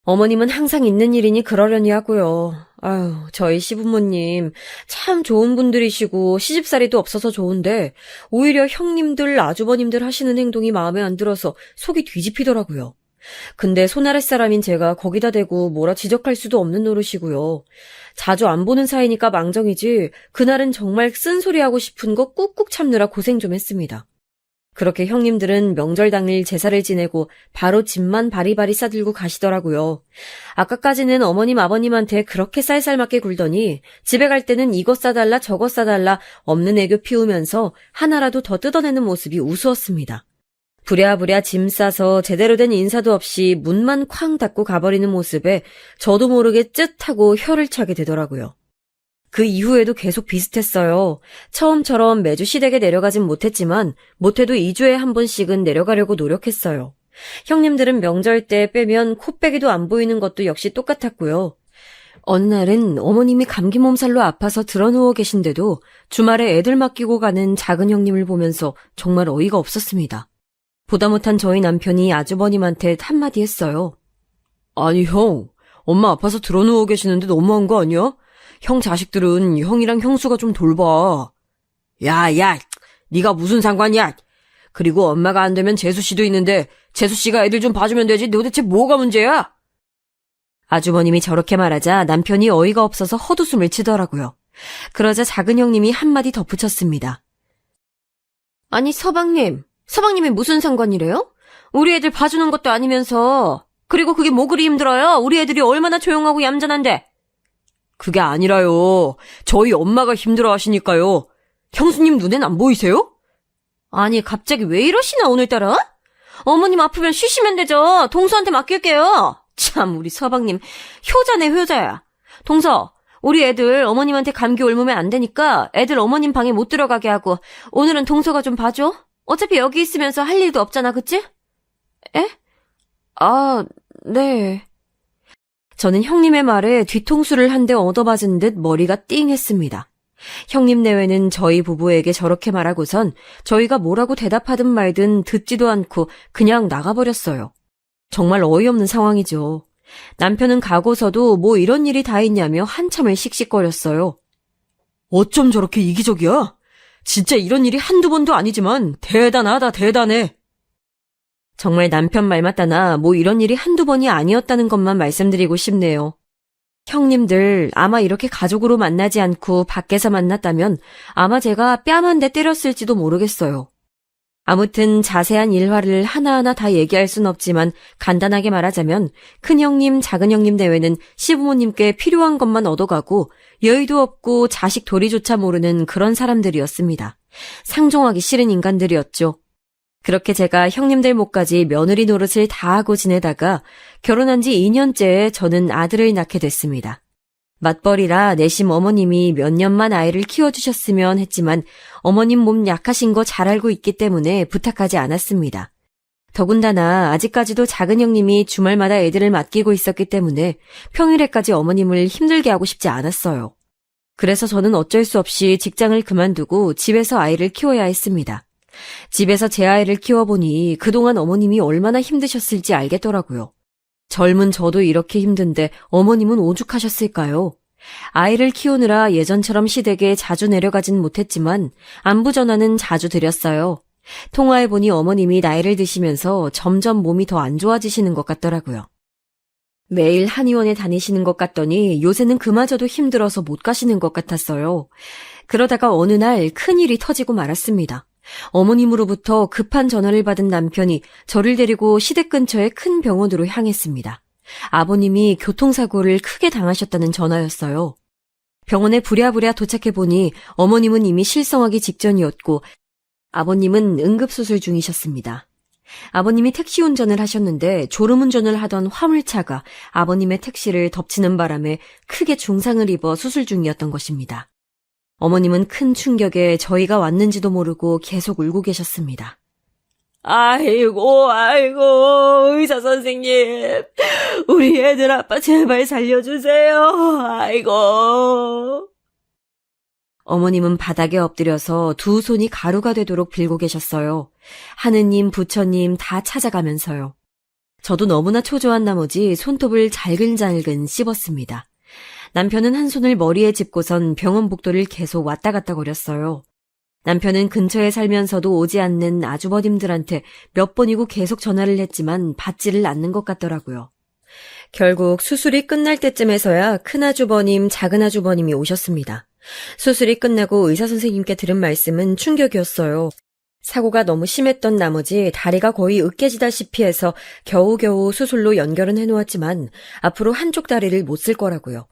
[SPEAKER 2] 어머님은 항상 있는 일이니 그러려니 하고요. 아유, 저희 시부모님 참 좋은 분들이시고 시집살이도 없어서 좋은데 오히려 형님들, 아주버님들 하시는 행동이 마음에 안 들어서 속이 뒤집히더라고요. 근데 손아랫 사람인 제가 거기다 대고 뭐라 지적할 수도 없는 노릇이고요. 자주 안 보는 사이니까 망정이지 그날은 정말 쓴소리하고 싶은 거 꾹꾹 참느라 고생 좀 했습니다. 그렇게 형님들은 명절 당일 제사를 지내고 바로 짐만 바리바리 싸들고 가시더라고요. 아까까지는 어머님 아버님한테 그렇게 쌀쌀맞게 굴더니 집에 갈 때는 이것 싸달라 저것 싸달라 없는 애교 피우면서 하나라도 더 뜯어내는 모습이 우스웠습니다. 부랴부랴 짐 싸서 제대로 된 인사도 없이 문만 쾅 닫고 가버리는 모습에 저도 모르게 쯧하고 혀를 차게 되더라고요. 그 이후에도 계속 비슷했어요. 처음처럼 매주 시댁에 내려가진 못했지만 못해도 2주에 한 번씩은 내려가려고 노력했어요. 형님들은 명절 때 빼면 코빼기도 안 보이는 것도 역시 똑같았고요. 어느 날은 어머님이 감기 몸살로 아파서 드러누워 계신데도 주말에 애들 맡기고 가는 작은 형님을 보면서 정말 어이가 없었습니다. 보다 못한 저희 남편이 아주버님한테 한마디 했어요. 아니 형, 엄마 아파서 드러누워 계시는데 너무한 거 아니야? 형 자식들은 형이랑 형수가 좀 돌봐. 야, 네가 무슨 상관이야? 그리고 엄마가 안 되면 재수 씨도 있는데 재수 씨가 애들 좀 봐주면 되지. 도대체 뭐가 문제야? 아주버님이 저렇게 말하자 남편이 어이가 없어서 헛웃음을 치더라고요. 그러자 작은 형님이 한마디 덧붙였습니다. 아니 서방님이 무슨 상관이래요? 우리 애들 봐주는 것도 아니면서. 그리고 그게 뭐 그리 힘들어요? 우리 애들이 얼마나 조용하고 얌전한데. 그게 아니라요. 저희 엄마가 힘들어 하시니까요. 형수님 눈엔 안 보이세요? 아니 갑자기 왜 이러시나 오늘따라? 어머님 아프면 쉬시면 되죠. 동서한테 맡길게요. 참 우리 서방님 효자네 효자야. 동서 우리 애들 어머님한테 감기 옮으면 안 되니까 애들 어머님 방에 못 들어가게 하고 오늘은 동서가 좀 봐줘. 어차피 여기 있으면서 할 일도 없잖아 그치? 에? 아 네. 저는 형님의 말에 뒤통수를 한 대 얻어맞은 듯 머리가 띵했습니다. 형님 내외는 저희 부부에게 저렇게 말하고선 저희가 뭐라고 대답하든 말든 듣지도 않고 그냥 나가버렸어요. 정말 어이없는 상황이죠. 남편은 가고서도 뭐 이런 일이 다 있냐며 한참을 씩씩거렸어요. 어쩜 저렇게 이기적이야? 진짜 이런 일이 한두 번도 아니지만 대단하다 대단해. 정말 남편 말 맞다나 뭐 이런 일이 한두 번이 아니었다는 것만 말씀드리고 싶네요. 형님들 아마 이렇게 가족으로 만나지 않고 밖에서 만났다면 아마 제가 뺨 한 대 때렸을지도 모르겠어요. 아무튼 자세한 일화를 하나하나 다 얘기할 순 없지만 간단하게 말하자면 큰형님, 작은형님 내외는 시부모님께 필요한 것만 얻어가고 여의도 없고 자식 도리조차 모르는 그런 사람들이었습니다. 상종하기 싫은 인간들이었죠. 그렇게 제가 형님들 몫까지 며느리 노릇을 다 하고 지내다가 결혼한 지 2년째에 저는 아들을 낳게 됐습니다. 맞벌이라 내심 어머님이 몇 년만 아이를 키워주셨으면 했지만 어머님 몸 약하신 거 잘 알고 있기 때문에 부탁하지 않았습니다. 더군다나 아직까지도 작은 형님이 주말마다 애들을 맡기고 있었기 때문에 평일에까지 어머님을 힘들게 하고 싶지 않았어요. 그래서 저는 어쩔 수 없이 직장을 그만두고 집에서 아이를 키워야 했습니다. 집에서 제 아이를 키워보니 그동안 어머님이 얼마나 힘드셨을지 알겠더라고요. 젊은 저도 이렇게 힘든데 어머님은 오죽하셨을까요? 아이를 키우느라 예전처럼 시댁에 자주 내려가진 못했지만 안부 전화는 자주 드렸어요. 통화해보니 어머님이 나이를 드시면서 점점 몸이 더 안 좋아지시는 것 같더라고요. 매일 한의원에 다니시는 것 같더니 요새는 그마저도 힘들어서 못 가시는 것 같았어요. 그러다가 어느 날 큰일이 터지고 말았습니다. 어머님으로부터 급한 전화를 받은 남편이 저를 데리고 시댁 근처의 큰 병원으로 향했습니다. 아버님이 교통사고를 크게 당하셨다는 전화였어요. 병원에 부랴부랴 도착해보니 어머님은 이미 실성하기 직전이었고 아버님은 응급수술 중이셨습니다. 아버님이 택시 운전을 하셨는데 졸음운전을 하던 화물차가 아버님의 택시를 덮치는 바람에 크게 중상을 입어 수술 중이었던 것입니다. 어머님은 큰 충격에 저희가 왔는지도 모르고 계속 울고 계셨습니다. 아이고, 의사 선생님. 우리 애들 아빠 제발 살려주세요. 아이고. 어머님은 바닥에 엎드려서 두 손이 가루가 되도록 빌고 계셨어요. 하느님, 부처님 다 찾아가면서요. 저도 너무나 초조한 나머지 손톱을 잘근잘근 씹었습니다. 남편은 한 손을 머리에 짚고선 병원 복도를 계속 왔다 갔다 거렸어요. 남편은 근처에 살면서도 오지 않는 아주버님들한테 몇 번이고 계속 전화를 했지만 받지를 않는 것 같더라고요. 결국 수술이 끝날 때쯤에서야 큰아주버님, 작은아주버님이 오셨습니다. 수술이 끝나고 의사선생님께 들은 말씀은 충격이었어요. 사고가 너무 심했던 나머지 다리가 거의 으깨지다시피 해서 겨우겨우 수술로 연결은 해놓았지만 앞으로 한쪽 다리를 못 쓸 거라고요.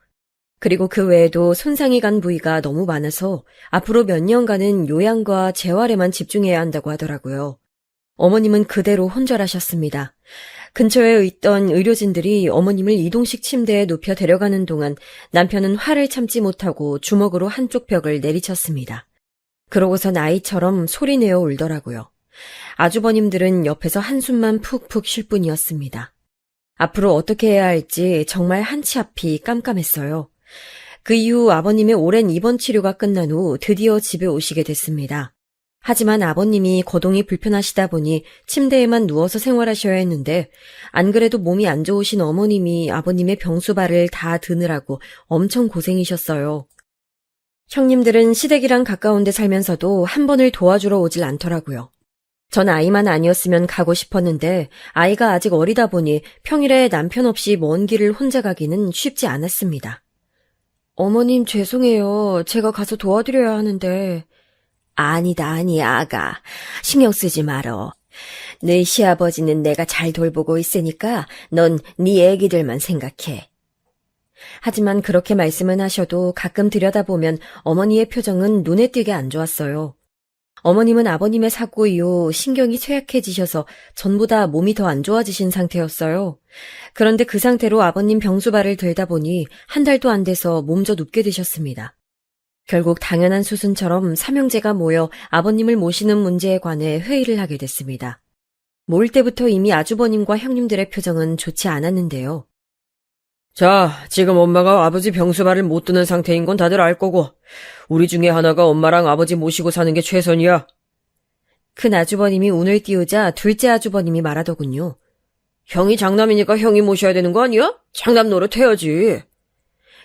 [SPEAKER 2] 그리고 그 외에도 손상이 간 부위가 너무 많아서 앞으로 몇 년간은 요양과 재활에만 집중해야 한다고 하더라고요. 어머님은 그대로 혼절하셨습니다. 근처에 있던 의료진들이 어머님을 이동식 침대에 눕혀 데려가는 동안 남편은 화를 참지 못하고 주먹으로 한쪽 벽을 내리쳤습니다. 그러고선 아이처럼 소리내어 울더라고요. 아주버님들은 옆에서 한숨만 푹푹 쉴 뿐이었습니다. 앞으로 어떻게 해야 할지 정말 한치 앞이 깜깜했어요. 그 이후 아버님의 오랜 입원 치료가 끝난 후 드디어 집에 오시게 됐습니다. 하지만 아버님이 거동이 불편하시다 보니 침대에만 누워서 생활하셔야 했는데 안 그래도 몸이 안 좋으신 어머님이 아버님의 병수발을 다 드느라고 엄청 고생이셨어요. 형님들은 시댁이랑 가까운 데 살면서도 한 번을 도와주러 오질 않더라고요. 전 아이만 아니었으면 가고 싶었는데 아이가 아직 어리다 보니 평일에 남편 없이 먼 길을 혼자 가기는 쉽지 않았습니다. 어머님 죄송해요. 제가 가서 도와드려야 하는데. 아니다, 아가. 신경 쓰지 말어. 네 시아버지는 내가 잘 돌보고 있으니까 넌 네 애기들만 생각해. 하지만 그렇게 말씀은 하셔도 가끔 들여다보면 어머니의 표정은 눈에 띄게 안 좋았어요. 어머님은 아버님의 사고 이후 신경이 쇠약해지셔서 전보다 몸이 더 안 좋아지신 상태였어요. 그런데 그 상태로 아버님 병수발을 들다 보니 한 달도 안 돼서 몸져 눕게 되셨습니다. 결국 당연한 수순처럼 삼형제가 모여 아버님을 모시는 문제에 관해 회의를 하게 됐습니다. 모일 때부터 이미 아주버님과 형님들의 표정은 좋지 않았는데요.
[SPEAKER 3] 자, 지금 엄마가 아버지 병수발을 못 드는 상태인 건 다들 알 거고, 우리 중에 하나가 엄마랑 아버지 모시고 사는 게 최선이야.
[SPEAKER 2] 큰 아주버님이 운을 띄우자 둘째 아주버님이 말하더군요.
[SPEAKER 3] 형이 장남이니까 형이 모셔야 되는 거 아니야? 장남 노릇 해야지.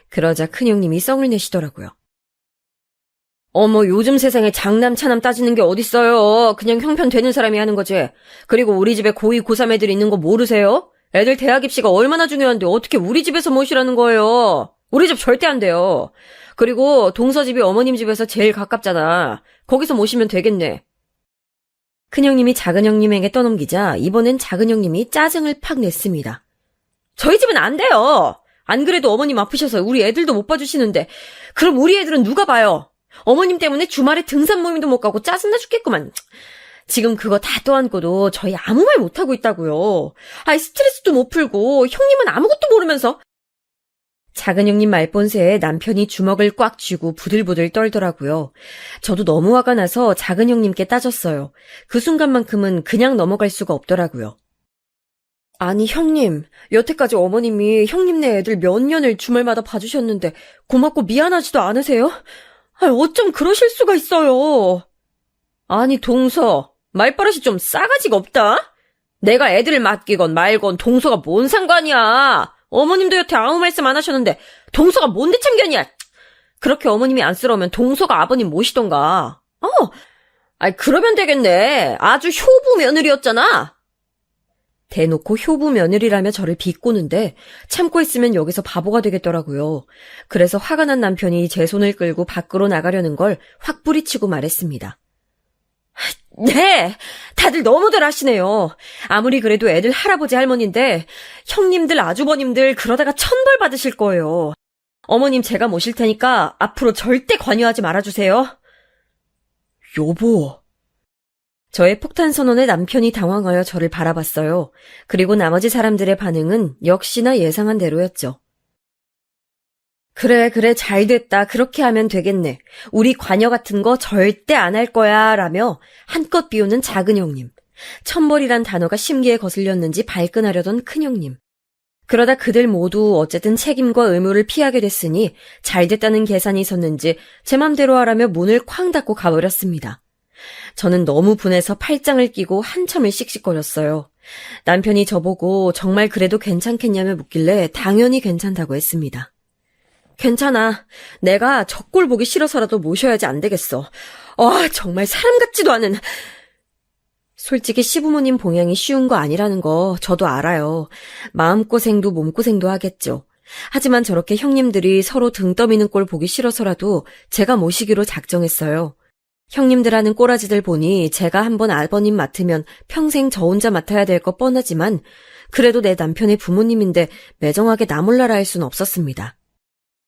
[SPEAKER 2] 그러자 큰형님이 썽을 내시더라고요.
[SPEAKER 3] 어머, 요즘 세상에 장남 차남 따지는 게 어딨어요. 그냥 형편 되는 사람이 하는 거지. 그리고 우리 집에 고2, 고3 애들 있는 거 모르세요? 애들 대학 입시가 얼마나 중요한데 어떻게 우리 집에서 모시라는 거예요? 우리 집 절대 안 돼요. 그리고 동서집이 어머님 집에서 제일 가깝잖아. 거기서 모시면 되겠네.
[SPEAKER 2] 큰형님이 작은형님에게 떠넘기자 이번엔 작은형님이 짜증을 팍 냈습니다.
[SPEAKER 3] 저희 집은 안 돼요. 안 그래도 어머님 아프셔서 우리 애들도 못 봐주시는데 그럼 우리 애들은 누가 봐요? 어머님 때문에 주말에 등산 모임도 못 가고 짜증나 죽겠구만. 지금 그거 다 떠안고도 저희 아무 말 못하고 있다고요. 아이 스트레스도 못 풀고 형님은 아무것도 모르면서.
[SPEAKER 2] 작은형님 말본새에 남편이 주먹을 꽉 쥐고 부들부들 떨더라고요. 저도 너무 화가 나서 작은형님께 따졌어요. 그 순간만큼은 그냥 넘어갈 수가 없더라고요.
[SPEAKER 3] 아니 형님, 여태까지 어머님이 형님네 애들 몇 년을 주말마다 봐주셨는데 고맙고 미안하지도 않으세요? 어쩜 그러실 수가 있어요. 아니 동서, 말버릇이 좀 싸가지가 없다? 내가 애들을 맡기건 말건 동서가 뭔 상관이야. 어머님도 여태 아무 말씀 안 하셨는데 동서가 뭔데 참견이야. 그렇게 어머님이 안쓰러우면 동서가 아버님 모시던가. 그러면 되겠네. 아주 효부 며느리였잖아.
[SPEAKER 2] 대놓고 효부 며느리라며 저를 비꼬는데 참고 있으면 여기서 바보가 되겠더라고요. 그래서 화가 난 남편이 제 손을 끌고 밖으로 나가려는 걸 확 뿌리치고 말했습니다.
[SPEAKER 3] 네, 다들 너무들 하시네요. 아무리 그래도 애들 할아버지 할머니인데 형님들 아주버님들 그러다가 천벌 받으실 거예요. 어머님 제가 모실 테니까 앞으로 절대 관여하지 말아주세요.
[SPEAKER 2] 여보. 저의 폭탄 선언에 남편이 당황하여 저를 바라봤어요. 그리고 나머지 사람들의 반응은 역시나 예상한 대로였죠. 그래, 잘됐다. 그렇게 하면 되겠네. 우리 관여 같은 거 절대 안 할 거야. 라며 한껏 비우는 작은 형님. 천벌이란 단어가 심기에 거슬렸는지 발끈하려던 큰 형님. 그러다 그들 모두 어쨌든 책임과 의무를 피하게 됐으니 잘됐다는 계산이 있었는지 제 맘대로 하라며 문을 쾅 닫고 가버렸습니다. 저는 너무 분해서 팔짱을 끼고 한참을 씩씩거렸어요. 남편이 저보고 정말 그래도 괜찮겠냐며 묻길래 당연히 괜찮다고 했습니다.
[SPEAKER 3] 괜찮아. 내가 저 꼴 보기 싫어서라도 모셔야지 안 되겠어. 정말 사람 같지도 않은.
[SPEAKER 2] 솔직히 시부모님 봉양이 쉬운 거 아니라는 거 저도 알아요. 마음고생도 몸고생도 하겠죠. 하지만 저렇게 형님들이 서로 등 떠미는 꼴 보기 싫어서라도 제가 모시기로 작정했어요. 형님들 하는 꼬라지들 보니 제가 한번 아버님 맡으면 평생 저 혼자 맡아야 될 거 뻔하지만 그래도 내 남편의 부모님인데 매정하게 나 몰라라 할 순 없었습니다.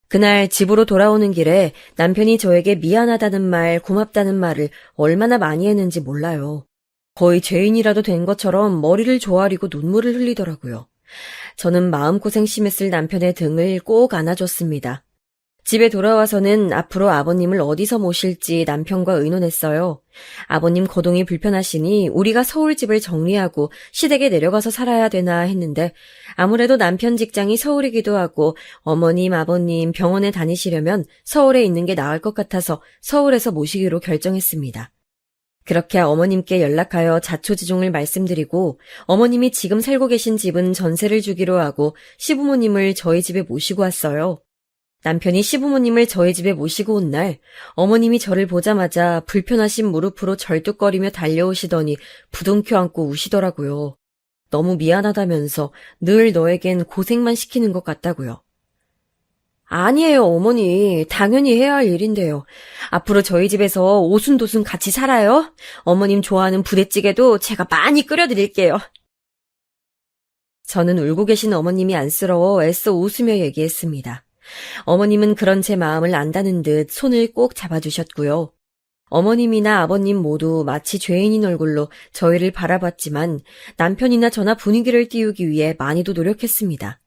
[SPEAKER 2] 그날 집으로 돌아오는 길에 남편이 저에게 미안하다는 말, 고맙다는 말을 얼마나 많이 했는지 몰라요. 거의 죄인이라도 된 것처럼 머리를 조아리고 눈물을 흘리더라고요. 저는 마음고생 심했을 남편의 등을 꼭 안아줬습니다. 집에 돌아와서는 앞으로 아버님을 어디서 모실지 남편과 의논했어요. 아버님 거동이 불편하시니 우리가 서울집을 정리하고 시댁에 내려가서 살아야 되나 했는데 아무래도 남편 직장이 서울이기도 하고 어머님, 아버님 병원에 다니시려면 서울에 있는 게 나을 것 같아서 서울에서 모시기로 결정했습니다. 그렇게 어머님께 연락하여 자초지종을 말씀드리고 어머님이 지금 살고 계신 집은 전세를 주기로 하고 시부모님을 저희 집에 모시고 왔어요. 남편이 시부모님을 저희 집에 모시고 온 날 어머님이 저를 보자마자 불편하신 무릎으로 절뚝거리며 달려오시더니 부둥켜 안고 우시더라고요. 너무 미안하다면서 늘 너에겐 고생만 시키는 것 같다고요. 아니에요, 어머니. 당연히 해야 할 일인데요. 앞으로 저희 집에서 오순도순 같이 살아요. 어머님 좋아하는 부대찌개도 제가 많이 끓여드릴게요. 저는 울고 계신 어머님이 안쓰러워 애써 웃으며 얘기했습니다. 어머님은 그런 제 마음을 안다는 듯 손을 꼭 잡아주셨고요. 어머님이나 아버님 모두 마치 죄인인 얼굴로 저희를 바라봤지만 남편이나 저나 분위기를 띄우기 위해 많이도 노력했습니다.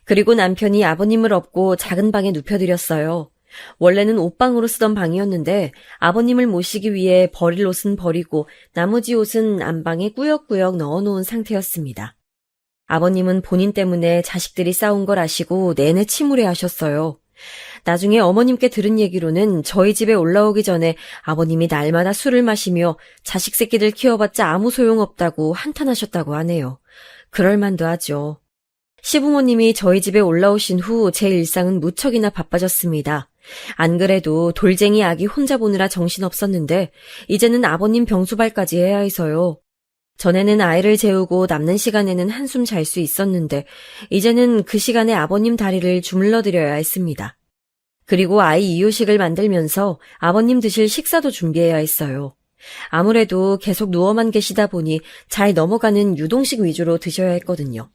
[SPEAKER 2] 그리고 남편이 아버님을 업고 작은 방에 눕혀드렸어요. 원래는 옷방으로 쓰던 방이었는데 아버님을 모시기 위해 버릴 옷은 버리고 나머지 옷은 안방에 꾸역꾸역 넣어놓은 상태였습니다. 아버님은 본인 때문에 자식들이 싸운 걸 아시고 내내 침울해 하셨어요. 나중에 어머님께 들은 얘기로는 저희 집에 올라오기 전에 아버님이 날마다 술을 마시며 자식 새끼들 키워봤자 아무 소용없다고 한탄하셨다고 하네요. 그럴만도 하죠. 시부모님이 저희 집에 올라오신 후 제 일상은 무척이나 바빠졌습니다. 안 그래도 돌쟁이 아기 혼자 보느라 정신없었는데 이제는 아버님 병수발까지 해야 해서요. 전에는 아이를 재우고 남는 시간에는 한숨 잘 수 있었는데 이제는 그 시간에 아버님 다리를 주물러 드려야 했습니다. 그리고 아이 이유식을 만들면서 아버님 드실 식사도 준비해야 했어요. 아무래도 계속 누워만 계시다 보니 잘 넘어가는 유동식 위주로 드셔야 했거든요.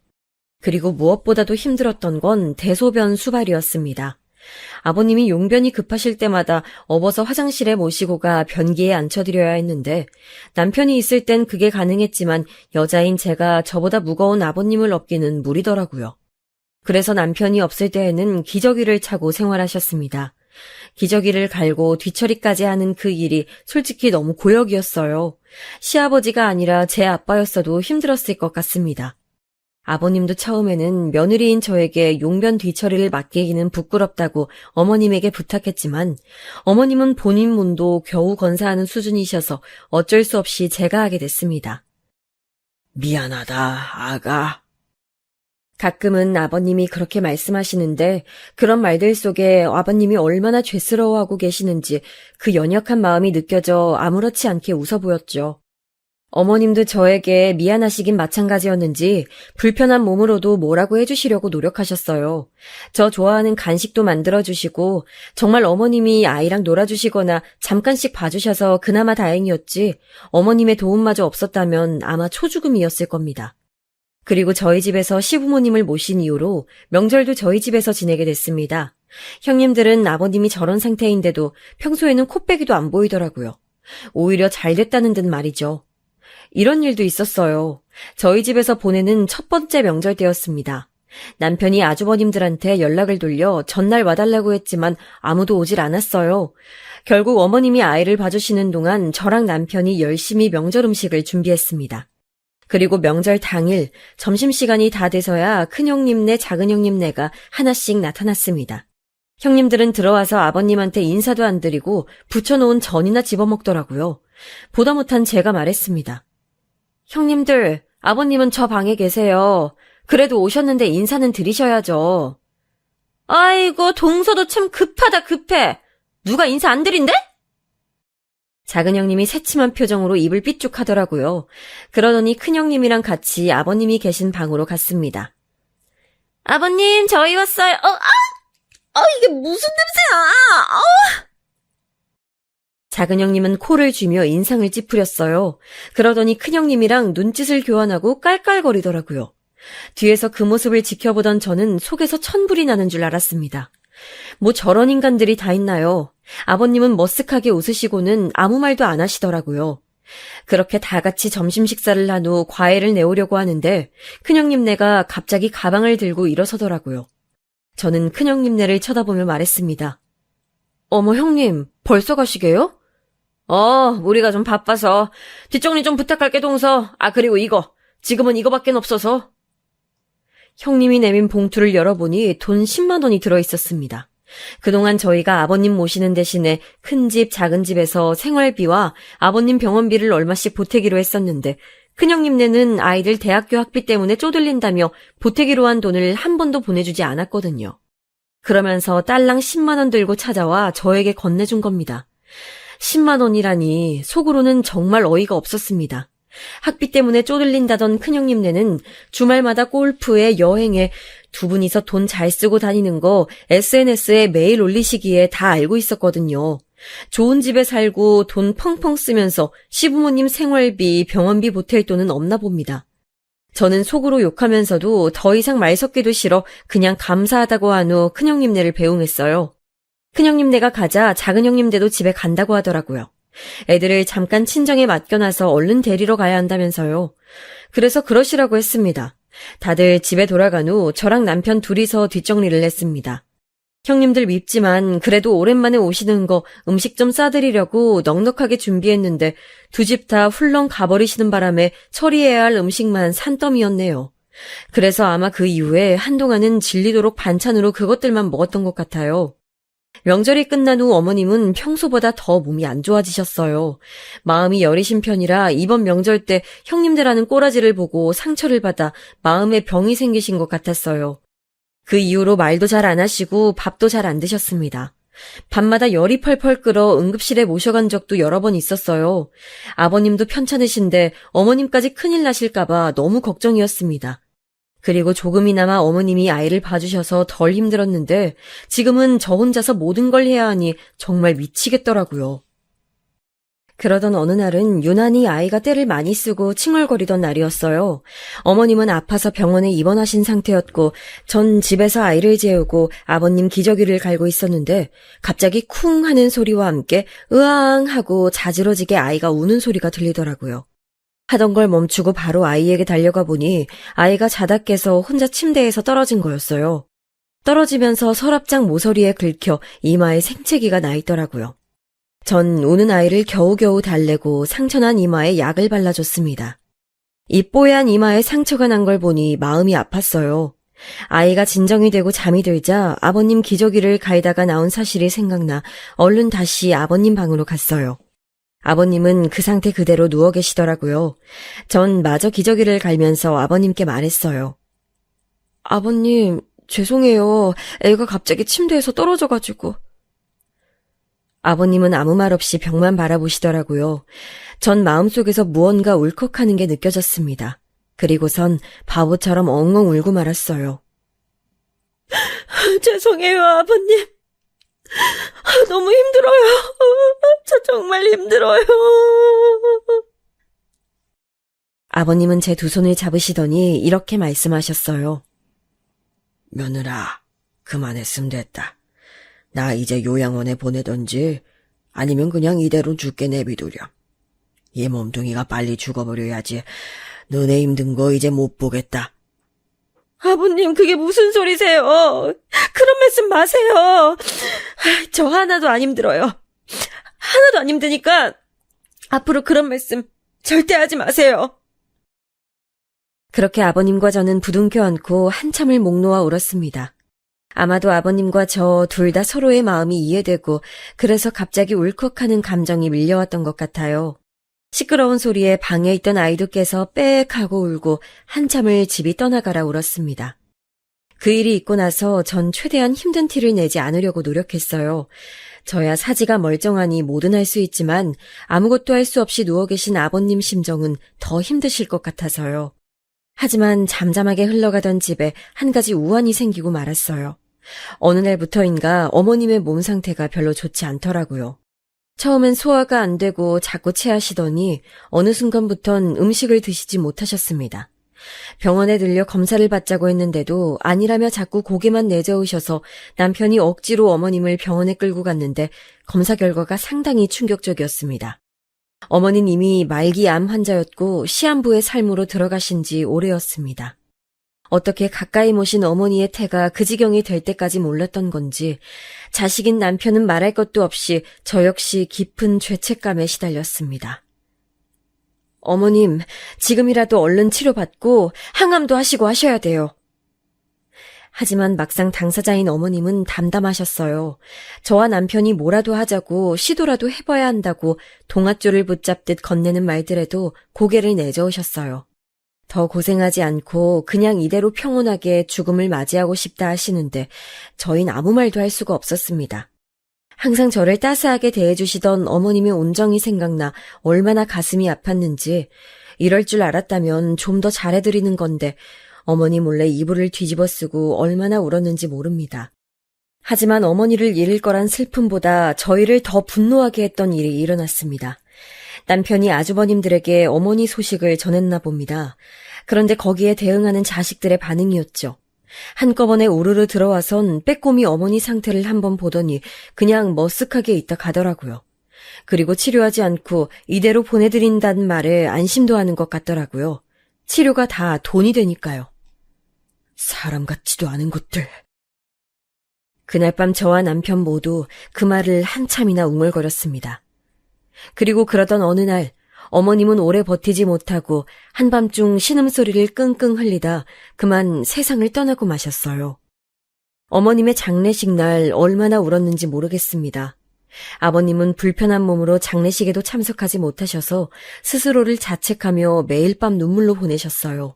[SPEAKER 2] 그리고 무엇보다도 힘들었던 건 대소변 수발이었습니다. 아버님이 용변이 급하실 때마다 업어서 화장실에 모시고 가 변기에 앉혀드려야 했는데 남편이 있을 땐 그게 가능했지만 여자인 제가 저보다 무거운 아버님을 업기는 무리더라고요. 그래서 남편이 없을 때에는 기저귀를 차고 생활하셨습니다. 기저귀를 갈고 뒤처리까지 하는 그 일이 솔직히 너무 고역이었어요. 시아버지가 아니라 제 아빠였어도 힘들었을 것 같습니다. 아버님도 처음에는 며느리인 저에게 용변 뒤처리를 맡기기는 부끄럽다고 어머님에게 부탁했지만 어머님은 본인 몸도 겨우 건사하는 수준이셔서 어쩔 수 없이 제가 하게 됐습니다.
[SPEAKER 3] 미안하다, 아가.
[SPEAKER 2] 가끔은 아버님이 그렇게 말씀하시는데 그런 말들 속에 아버님이 얼마나 죄스러워하고 계시는지 그 연약한 마음이 느껴져 아무렇지 않게 웃어 보였죠. 어머님도 저에게 미안하시긴 마찬가지였는지 불편한 몸으로도 뭐라고 해주시려고 노력하셨어요. 저 좋아하는 간식도 만들어주시고 정말 어머님이 아이랑 놀아주시거나 잠깐씩 봐주셔서 그나마 다행이었지 어머님의 도움마저 없었다면 아마 초죽음이었을 겁니다. 그리고 저희 집에서 시부모님을 모신 이후로 명절도 저희 집에서 지내게 됐습니다. 형님들은 아버님이 저런 상태인데도 평소에는 코빼기도 안 보이더라고요. 오히려 잘 됐다는 듯 말이죠. 이런 일도 있었어요. 저희 집에서 보내는 첫 번째 명절 때였습니다. 남편이 아주버님들한테 연락을 돌려 전날 와달라고 했지만 아무도 오질 않았어요. 결국 어머님이 아이를 봐주시는 동안 저랑 남편이 열심히 명절 음식을 준비했습니다. 그리고 명절 당일 점심시간이 다 돼서야 큰형님네 작은형님네가 하나씩 나타났습니다. 형님들은 들어와서 아버님한테 인사도 안 드리고 부쳐놓은 전이나 집어먹더라고요. 보다 못한 제가 말했습니다. 형님들, 아버님은 저 방에 계세요. 그래도 오셨는데 인사는 드리셔야죠. 아이고, 동서도 참 급하다 급해. 누가 인사 안 드린대? 작은 형님이 새침한 표정으로 입을 삐죽하더라고요. 그러더니 큰 형님이랑 같이 아버님이 계신 방으로 갔습니다. 아버님, 저희 왔어요.
[SPEAKER 3] 이게 무슨 냄새야!
[SPEAKER 2] 작은 형님은 코를 쥐며 인상을 찌푸렸어요. 그러더니 큰 형님이랑 눈짓을 교환하고 깔깔거리더라고요. 뒤에서 그 모습을 지켜보던 저는 속에서 천불이 나는 줄 알았습니다. 뭐 저런 인간들이 다 있나요? 아버님은 머쓱하게 웃으시고는 아무 말도 안 하시더라고요. 그렇게 다 같이 점심 식사를 한 후 과일을 내오려고 하는데 큰형님네가 갑자기 가방을 들고 일어서더라고요. 저는 큰형님네를 쳐다보며 말했습니다.
[SPEAKER 3] 어머, 형님, 벌써 가시게요?
[SPEAKER 2] 우리가 좀 바빠서. 뒷정리 좀 부탁할게, 동서. 그리고 이거. 지금은 이거밖엔 없어서. 형님이 내민 봉투를 열어보니 돈 10만 원이 들어있었습니다. 그동안 저희가 아버님 모시는 대신에 큰 집, 작은 집에서 생활비와 아버님 병원비를 얼마씩 보태기로 했었는데 큰형님네는 아이들 대학교 학비 때문에 쪼들린다며 보태기로 한 돈을 한 번도 보내주지 않았거든요. 그러면서 딸랑 10만 원 들고 찾아와 저에게 건네준 겁니다. 10만 원이라니 속으로는 정말 어이가 없었습니다. 학비 때문에 쪼들린다던 큰형님네는 주말마다 골프에 여행에 두 분이서 돈 잘 쓰고 다니는 거 SNS에 매일 올리시기에 다 알고 있었거든요. 좋은 집에 살고 돈 펑펑 쓰면서 시부모님 생활비, 병원비 보탤 돈은 없나 봅니다. 저는 속으로 욕하면서도 더 이상 말 섞기도 싫어 그냥 감사하다고 한 후 큰형님네를 배웅했어요. 큰형님네가 가자 작은형님네도 집에 간다고 하더라고요. 애들을 잠깐 친정에 맡겨놔서 얼른 데리러 가야 한다면서요. 그래서 그러시라고 했습니다. 다들 집에 돌아간 후 저랑 남편 둘이서 뒷정리를 했습니다. 형님들 밉지만 그래도 오랜만에 오시는 거 음식 좀 싸드리려고 넉넉하게 준비했는데 두 집 다 훌렁 가버리시는 바람에 처리해야 할 음식만 산더미였네요. 그래서 아마 그 이후에 한동안은 질리도록 반찬으로 그것들만 먹었던 것 같아요. 명절이 끝난 후 어머님은 평소보다 더 몸이 안 좋아지셨어요. 마음이 여리신 편이라 이번 명절 때 형님들 하는 꼬라지를 보고 상처를 받아 마음에 병이 생기신 것 같았어요. 그 이후로 말도 잘 안 하시고 밥도 잘 안 드셨습니다. 밤마다 열이 펄펄 끓어 응급실에 모셔간 적도 여러 번 있었어요. 아버님도 편찮으신데 어머님까지 큰일 나실까봐 너무 걱정이었습니다. 그리고 조금이나마 어머님이 아이를 봐주셔서 덜 힘들었는데 지금은 저 혼자서 모든 걸 해야 하니 정말 미치겠더라고요. 그러던 어느 날은 유난히 아이가 떼를 많이 쓰고 칭얼거리던 날이었어요. 어머님은 아파서 병원에 입원하신 상태였고 전 집에서 아이를 재우고 아버님 기저귀를 갈고 있었는데 갑자기 쿵 하는 소리와 함께 으앙 하고 자지러지게 아이가 우는 소리가 들리더라고요. 하던 걸 멈추고 바로 아이에게 달려가 보니 아이가 자다 깨서 혼자 침대에서 떨어진 거였어요. 떨어지면서 서랍장 모서리에 긁혀 이마에 생채기가 나 있더라고요. 전 우는 아이를 겨우겨우 달래고 상처난 이마에 약을 발라줬습니다. 이 뽀얀 이마에 상처가 난 걸 보니 마음이 아팠어요. 아이가 진정이 되고 잠이 들자 아버님 기저귀를 갈다가 나온 사실이 생각나 얼른 다시 아버님 방으로 갔어요. 아버님은 그 상태 그대로 누워 계시더라고요. 전 마저 기저귀를 갈면서 아버님께 말했어요. 아버님, 죄송해요. 애가 갑자기 침대에서 떨어져가지고. 아버님은 아무 말 없이 벽만 바라보시더라고요. 전 마음속에서 무언가 울컥하는 게 느껴졌습니다. 그리고선 바보처럼 엉엉 울고 말았어요. 죄송해요, 아버님. 너무 힘들어요. 저 정말 힘들어요. 아버님은 제 두 손을 잡으시더니 이렇게 말씀하셨어요.
[SPEAKER 3] 며느라, 그만했으면 됐다. 나 이제 요양원에 보내던지 아니면 그냥 이대로 죽게 내비두렴. 이 몸뚱이가 빨리 죽어버려야지. 너네 힘든 거 이제 못 보겠다.
[SPEAKER 2] 아버님, 그게 무슨 소리세요? 그런 말씀 마세요. 저 하나도 안 힘들어요. 하나도 안 힘드니까 앞으로 그런 말씀 절대 하지 마세요. 그렇게 아버님과 저는 부둥켜 안고 한참을 목 놓아 울었습니다. 아마도 아버님과 저 둘 다 서로의 마음이 이해되고 그래서 갑자기 울컥하는 감정이 밀려왔던 것 같아요. 시끄러운 소리에 방에 있던 아이도 깨서 빽 하고 울고 한참을 집이 떠나가라 울었습니다. 그 일이 있고 나서 전 최대한 힘든 티를 내지 않으려고 노력했어요. 저야 사지가 멀쩡하니 뭐든 할 수 있지만 아무것도 할 수 없이 누워 계신 아버님 심정은 더 힘드실 것 같아서요. 하지만 잠잠하게 흘러가던 집에 한 가지 우환이 생기고 말았어요. 어느 날부터인가 어머님의 몸 상태가 별로 좋지 않더라고요. 처음엔 소화가 안 되고 자꾸 체하시더니 어느 순간부턴 음식을 드시지 못하셨습니다. 병원에 들려 검사를 받자고 했는데도 아니라며 자꾸 고개만 내저으셔서 남편이 억지로 어머님을 병원에 끌고 갔는데 검사 결과가 상당히 충격적이었습니다. 어머니는 이미 말기 암 환자였고 시한부의 삶으로 들어가신 지 오래였습니다. 어떻게 가까이 모신 어머니의 태가 그 지경이 될 때까지 몰랐던 건지 자식인 남편은 말할 것도 없이 저 역시 깊은 죄책감에 시달렸습니다. 어머님, 지금이라도 얼른 치료받고 항암도 하시고 하셔야 돼요. 하지만 막상 당사자인 어머님은 담담하셨어요. 저와 남편이 뭐라도 하자고 시도라도 해봐야 한다고 동아줄을 붙잡듯 건네는 말들에도 고개를 내저으셨어요. 더 고생하지 않고 그냥 이대로 평온하게 죽음을 맞이하고 싶다 하시는데 저희는 아무 말도 할 수가 없었습니다. 항상 저를 따스하게 대해주시던 어머님의 온정이 생각나 얼마나 가슴이 아팠는지 이럴 줄 알았다면 좀 더 잘해드리는 건데 어머니 몰래 이불을 뒤집어 쓰고 얼마나 울었는지 모릅니다. 하지만 어머니를 잃을 거란 슬픔보다 저희를 더 분노하게 했던 일이 일어났습니다. 남편이 아주버님들에게 어머니 소식을 전했나 봅니다. 그런데 거기에 대응하는 자식들의 반응이었죠. 한꺼번에 우르르 들어와선 빼꼼히 어머니 상태를 한번 보더니 그냥 머쓱하게 있다 가더라고요. 그리고 치료하지 않고 이대로 보내드린다는 말에 안심도 하는 것 같더라고요. 치료가 다 돈이 되니까요. 사람 같지도 않은 것들. 그날 밤 저와 남편 모두 그 말을 한참이나 웅얼거렸습니다. 그리고 그러던 어느 날 어머님은 오래 버티지 못하고 한밤중 신음소리를 끙끙 흘리다 그만 세상을 떠나고 마셨어요. 어머님의 장례식 날 얼마나 울었는지 모르겠습니다. 아버님은 불편한 몸으로 장례식에도 참석하지 못하셔서 스스로를 자책하며 매일 밤 눈물로 보내셨어요.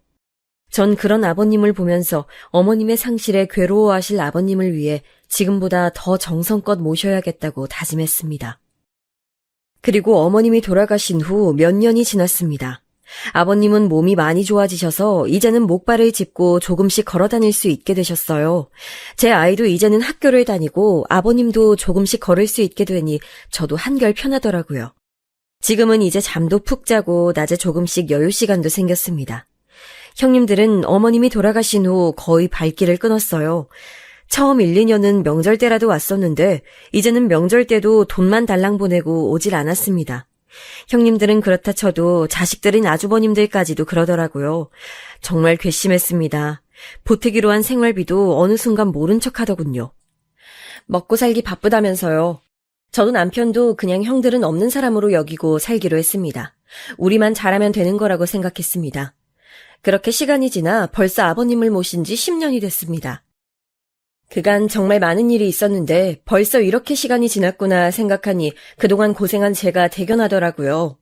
[SPEAKER 2] 전 그런 아버님을 보면서 어머님의 상실에 괴로워하실 아버님을 위해 지금보다 더 정성껏 모셔야겠다고 다짐했습니다. 그리고 어머님이 돌아가신 후 몇 년이 지났습니다. 아버님은 몸이 많이 좋아지셔서 이제는 목발을 짚고 조금씩 걸어 다닐 수 있게 되셨어요. 제 아이도 이제는 학교를 다니고 아버님도 조금씩 걸을 수 있게 되니 저도 한결 편하더라고요. 지금은 이제 잠도 푹 자고 낮에 조금씩 여유 시간도 생겼습니다. 형님들은 어머님이 돌아가신 후 거의 발길을 끊었어요. 처음 1, 2년은 명절 때라도 왔었는데 이제는 명절 때도 돈만 달랑 보내고 오질 않았습니다. 형님들은 그렇다 쳐도 자식들인 아주버님들까지도 그러더라고요. 정말 괘씸했습니다. 보태기로 한 생활비도 어느 순간 모른 척 하더군요. 먹고 살기 바쁘다면서요. 저도 남편도 그냥 형들은 없는 사람으로 여기고 살기로 했습니다. 우리만 잘하면 되는 거라고 생각했습니다. 그렇게 시간이 지나 벌써 아버님을 모신 지 10년이 됐습니다. 그간 정말 많은 일이 있었는데 벌써 이렇게 시간이 지났구나 생각하니 그동안 고생한 제가 대견하더라고요.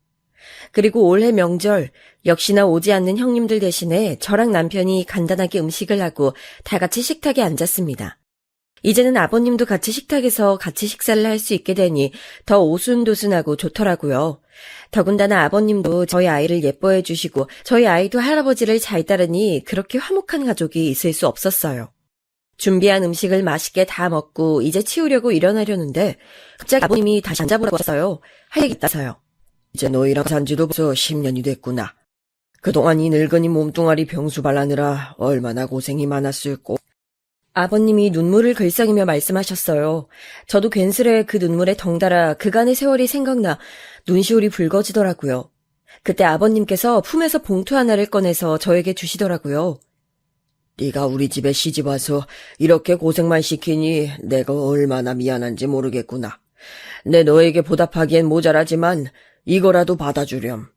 [SPEAKER 2] 그리고 올해 명절 역시나 오지 않는 형님들 대신에 저랑 남편이 간단하게 음식을 하고 다 같이 식탁에 앉았습니다. 이제는 아버님도 같이 식탁에서 같이 식사를 할 수 있게 되니 더 오순도순하고 좋더라고요. 더군다나 아버님도 저희 아이를 예뻐해 주시고 저희 아이도 할아버지를 잘 따르니 그렇게 화목한 가족이 있을 수 없었어요. 준비한 음식을 맛있게 다 먹고 이제 치우려고 일어나려는데 갑자기 아버님이 다시 앉아보라고 하셨어요. 할 얘기 있다서요.
[SPEAKER 4] 이제 너희랑 산지도 벌써 10년이 됐구나. 그동안 이 늙은이 몸뚱아리 병수 발라느라 얼마나 고생이 많았을꼬.
[SPEAKER 2] 아버님이 눈물을 글썽이며 말씀하셨어요. 저도 괜스레 그 눈물에 덩달아 그간의 세월이 생각나 눈시울이 붉어지더라고요. 그때 아버님께서 품에서 봉투 하나를 꺼내서 저에게 주시더라고요.
[SPEAKER 4] 네가 우리 집에 시집와서 이렇게 고생만 시키니 내가 얼마나 미안한지 모르겠구나. 내 너에게 보답하기엔 모자라지만 이거라도 받아주렴.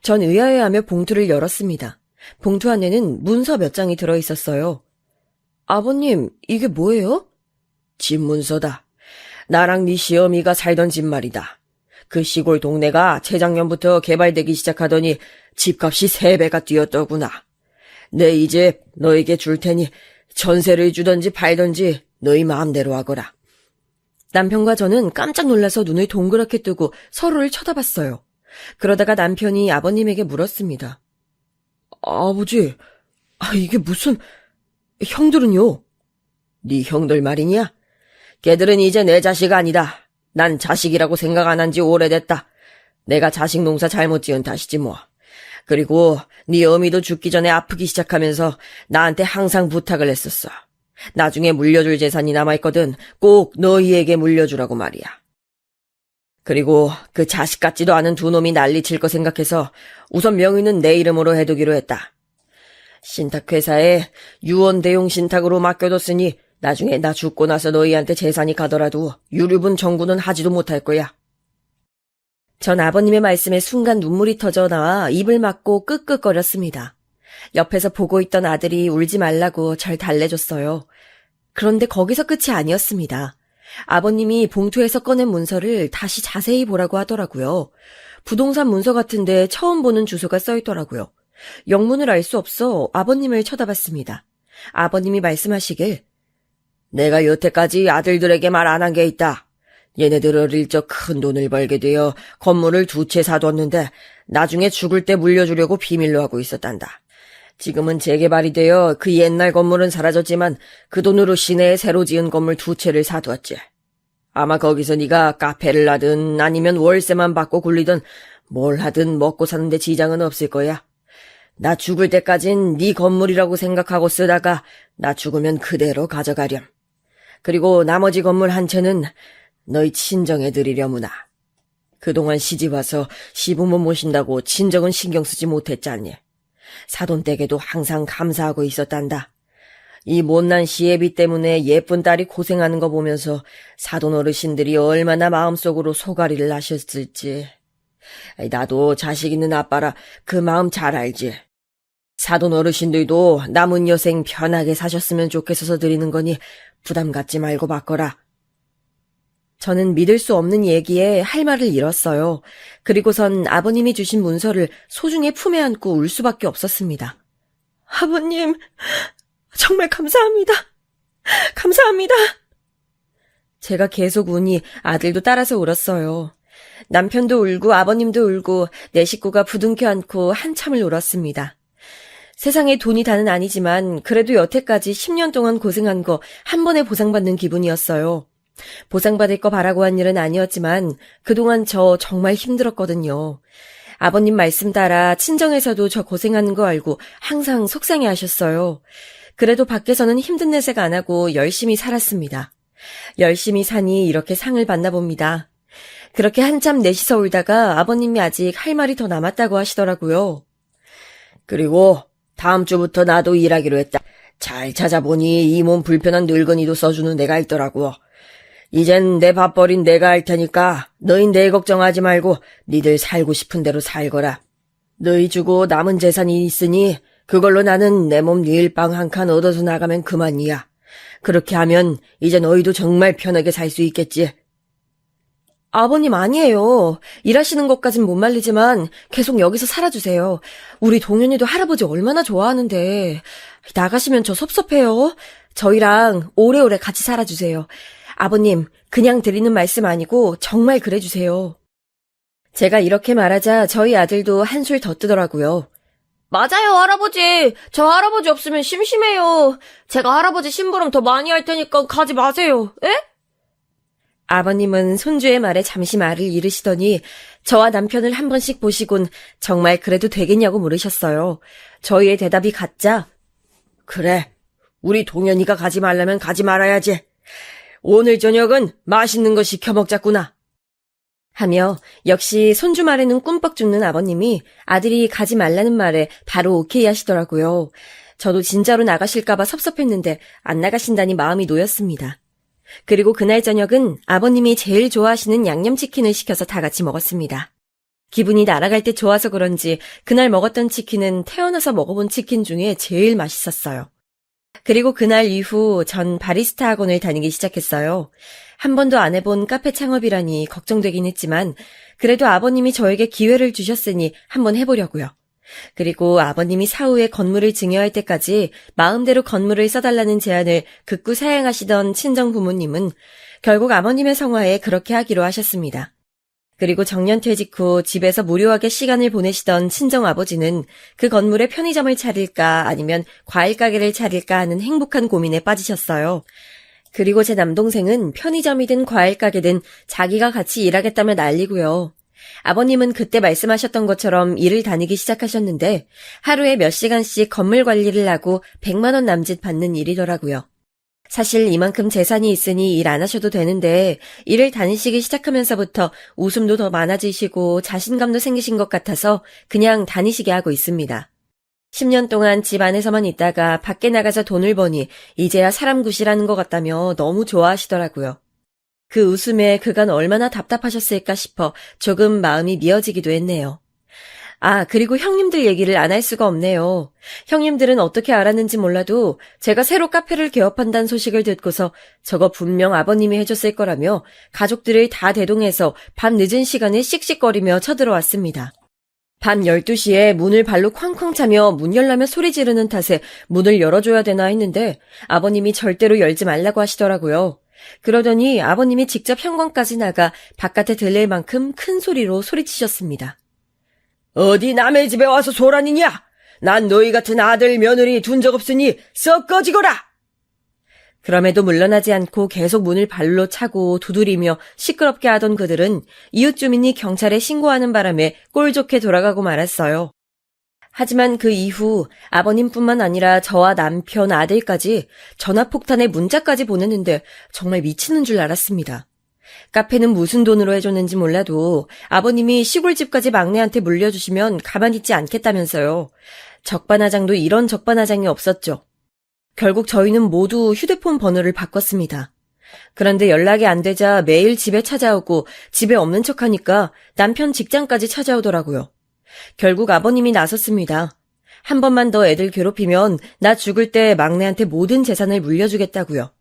[SPEAKER 2] 전 의아해하며 봉투를 열었습니다. 봉투 안에는 문서 몇 장이 들어있었어요. 아버님, 이게 뭐예요?
[SPEAKER 4] 집 문서다. 나랑 네 시어미가 살던 집 말이다. 그 시골 동네가 재작년부터 개발되기 시작하더니 집값이 3배가 뛰었더구나. 내 이 집 너에게 줄 테니 전세를 주던지 팔던지 너희 마음대로 하거라.
[SPEAKER 2] 남편과 저는 깜짝 놀라서 눈을 동그랗게 뜨고 서로를 쳐다봤어요. 그러다가 남편이 아버님에게 물었습니다.
[SPEAKER 4] 아버지, 이게 무슨... 형들은요? 네 형들 말이냐? 걔들은 이제 내 자식 아니다. 난 자식이라고 생각 안 한 지 오래됐다. 내가 자식 농사 잘못 지은 탓이지 뭐. 그리고 네 어미도 죽기 전에 아프기 시작하면서 나한테 항상 부탁을 했었어. 나중에 물려줄 재산이 남아있거든 꼭 너희에게 물려주라고 말이야. 그리고 그 자식 같지도 않은 두 놈이 난리칠 거 생각해서 우선 명의는 내 이름으로 해두기로 했다. 신탁회사에 유언대용 신탁으로 맡겨뒀으니 나중에 나 죽고 나서 너희한테 재산이 가더라도 유류분 청구는 하지도 못할 거야.
[SPEAKER 2] 전 아버님의 말씀에 순간 눈물이 터져 나와 입을 막고 끄끄거렸습니다. 옆에서 보고 있던 아들이 울지 말라고 절 달래줬어요. 그런데 거기서 끝이 아니었습니다. 아버님이 봉투에서 꺼낸 문서를 다시 자세히 보라고 하더라고요. 부동산 문서 같은데 처음 보는 주소가 써있더라고요. 영문을 알 수 없어 아버님을 쳐다봤습니다. 아버님이 말씀하시길,
[SPEAKER 4] 내가 여태까지 아들들에게 말 안 한 게 있다. 얘네들 어릴 적 큰 돈을 벌게 되어 건물을 2채 사뒀는데 나중에 죽을 때 물려주려고 비밀로 하고 있었단다. 지금은 재개발이 되어 그 옛날 건물은 사라졌지만 그 돈으로 시내에 새로 지은 건물 2채를 사두었지. 아마 거기서 네가 카페를 하든 아니면 월세만 받고 굴리든 뭘 하든 먹고 사는데 지장은 없을 거야. 나 죽을 때까진 네 건물이라고 생각하고 쓰다가 나 죽으면 그대로 가져가렴. 그리고 나머지 건물 1채는 너희 친정에 드리려무나. 그동안 시집와서 시부모 모신다고 친정은 신경 쓰지 못했잖니. 사돈댁에도 항상 감사하고 있었단다. 이 못난 시애비 때문에 예쁜 딸이 고생하는 거 보면서 사돈 어르신들이 얼마나 마음속으로 소가리를 나셨을지. 나도 자식 있는 아빠라 그 마음 잘 알지. 사돈 어르신들도 남은 여생 편하게 사셨으면 좋겠어서 드리는 거니 부담 갖지 말고 받거라.
[SPEAKER 2] 저는 믿을 수 없는 얘기에 할 말을 잃었어요. 그리고선 아버님이 주신 문서를 소중히 품에 안고 울 수밖에 없었습니다.
[SPEAKER 3] 아버님, 정말 감사합니다. 감사합니다.
[SPEAKER 2] 제가 계속 우니 아들도 따라서 울었어요. 남편도 울고 아버님도 울고 내 식구가 부둥켜 안고 한참을 울었습니다. 세상에 돈이 다는 아니지만 그래도 여태까지 10년 동안 고생한 거 한 번에 보상받는 기분이었어요. 보상받을 거 바라고 한 일은 아니었지만 그동안 저 정말 힘들었거든요. 아버님 말씀 따라 친정에서도 저 고생하는 거 알고 항상 속상해 하셨어요. 그래도 밖에서는 힘든 내색 안 하고 열심히 살았습니다. 열심히 사니 이렇게 상을 받나 봅니다. 그렇게 한참 넷이서 울다가 아버님이 아직 할 말이 더 남았다고 하시더라고요.
[SPEAKER 4] 그리고 다음 주부터 나도 일하기로 했다. 잘 찾아보니 이 몸 불편한 늙은이도 써주는 데가 있더라고. 이젠 내 밥벌인 내가 할 테니까 너희 내 걱정하지 말고 니들 살고 싶은 대로 살거라. 너희 주고 남은 재산이 있으니 그걸로 나는 내 몸 일방 한 칸 얻어서 나가면 그만이야. 그렇게 하면 이제 너희도 정말 편하게 살 수 있겠지.
[SPEAKER 3] 아버님 아니에요. 일하시는 것까진 못 말리지만 계속 여기서 살아주세요. 우리 동현이도 할아버지 얼마나 좋아하는데. 나가시면 저 섭섭해요. 저희랑 오래오래 같이 살아주세요. 아버님, 그냥 드리는 말씀 아니고 정말 그래주세요.
[SPEAKER 2] 제가 이렇게 말하자 저희 아들도 한술 더 뜨더라고요.
[SPEAKER 3] 맞아요, 할아버지. 저 할아버지 없으면 심심해요. 제가 할아버지 심부름 더 많이 할 테니까 가지 마세요. 에?
[SPEAKER 2] 아버님은 손주의 말에 잠시 말을 잃으시더니 저와 남편을 한 번씩 보시곤 정말 그래도 되겠냐고 물으셨어요. 저희의 대답이 같자
[SPEAKER 4] 그래, 우리 동현이가 가지 말라면 가지 말아야지. 오늘 저녁은 맛있는 거 시켜 먹자꾸나.
[SPEAKER 2] 하며 역시 손주 말에는 꿈뻑 죽는 아버님이 아들이 가지 말라는 말에 바로 오케이 하시더라고요. 저도 진짜로 나가실까봐 섭섭했는데 안 나가신다니 마음이 놓였습니다. 그리고 그날 저녁은 아버님이 제일 좋아하시는 양념치킨을 시켜서 다 같이 먹었습니다. 기분이 날아갈 때 좋아서 그런지 그날 먹었던 치킨은 태어나서 먹어본 치킨 중에 제일 맛있었어요. 그리고 그날 이후 전 바리스타 학원을 다니기 시작했어요. 한 번도 안 해본 카페 창업이라니 걱정되긴 했지만 그래도 아버님이 저에게 기회를 주셨으니 한번 해보려고요. 그리고 아버님이 사후에 건물을 증여할 때까지 마음대로 건물을 써달라는 제안을 극구 사양하시던 친정 부모님은 결국 아버님의 성화에 그렇게 하기로 하셨습니다. 그리고 정년퇴직 후 집에서 무료하게 시간을 보내시던 친정 아버지는 그 건물에 편의점을 차릴까 아니면 과일 가게를 차릴까 하는 행복한 고민에 빠지셨어요. 그리고 제 남동생은 편의점이든 과일 가게든 자기가 같이 일하겠다며 난리고요. 아버님은 그때 말씀하셨던 것처럼 일을 다니기 시작하셨는데 하루에 몇 시간씩 건물 관리를 하고 100만 원 남짓 받는 일이더라고요. 사실 이만큼 재산이 있으니 일 안 하셔도 되는데 일을 다니시기 시작하면서부터 웃음도 더 많아지시고 자신감도 생기신 것 같아서 그냥 다니시게 하고 있습니다. 10년 동안 집 안에서만 있다가 밖에 나가서 돈을 버니 이제야 사람 굿이라는 것 같다며 너무 좋아하시더라고요. 그 웃음에 그간 얼마나 답답하셨을까 싶어 조금 마음이 미어지기도 했네요. 아, 그리고 형님들 얘기를 안 할 수가 없네요. 형님들은 어떻게 알았는지 몰라도 제가 새로 카페를 개업한다는 소식을 듣고서 저거 분명 아버님이 해줬을 거라며 가족들을 다 대동해서 밤 늦은 시간에 씩씩거리며 쳐들어왔습니다. 밤 12시에 문을 발로 쾅쾅 차며 문 열라며 소리 지르는 탓에 문을 열어줘야 되나 했는데 아버님이 절대로 열지 말라고 하시더라고요. 그러더니 아버님이 직접 현관까지 나가 바깥에 들릴 만큼 큰 소리로 소리치셨습니다.
[SPEAKER 4] 어디 남의 집에 와서 소란이냐? 난 너희 같은 아들 며느리 둔 적 없으니 썩 꺼지거라!
[SPEAKER 2] 그럼에도 물러나지 않고 계속 문을 발로 차고 두드리며 시끄럽게 하던 그들은 이웃 주민이 경찰에 신고하는 바람에 꼴 좋게 돌아가고 말았어요. 하지만 그 이후 아버님뿐만 아니라 저와 남편, 아들까지 전화폭탄에 문자까지 보냈는데 정말 미치는 줄 알았습니다. 카페는 무슨 돈으로 해줬는지 몰라도 아버님이 시골집까지 막내한테 물려주시면 가만히 있지 않겠다면서요. 적반하장도 이런 적반하장이 없었죠. 결국 저희는 모두 휴대폰 번호를 바꿨습니다. 그런데 연락이 안 되자 매일 집에 찾아오고 집에 없는 척하니까 남편 직장까지 찾아오더라고요. 결국 아버님이 나섰습니다. 한 번만 더 애들 괴롭히면 나 죽을 때 막내한테 모든 재산을 물려주겠다고요.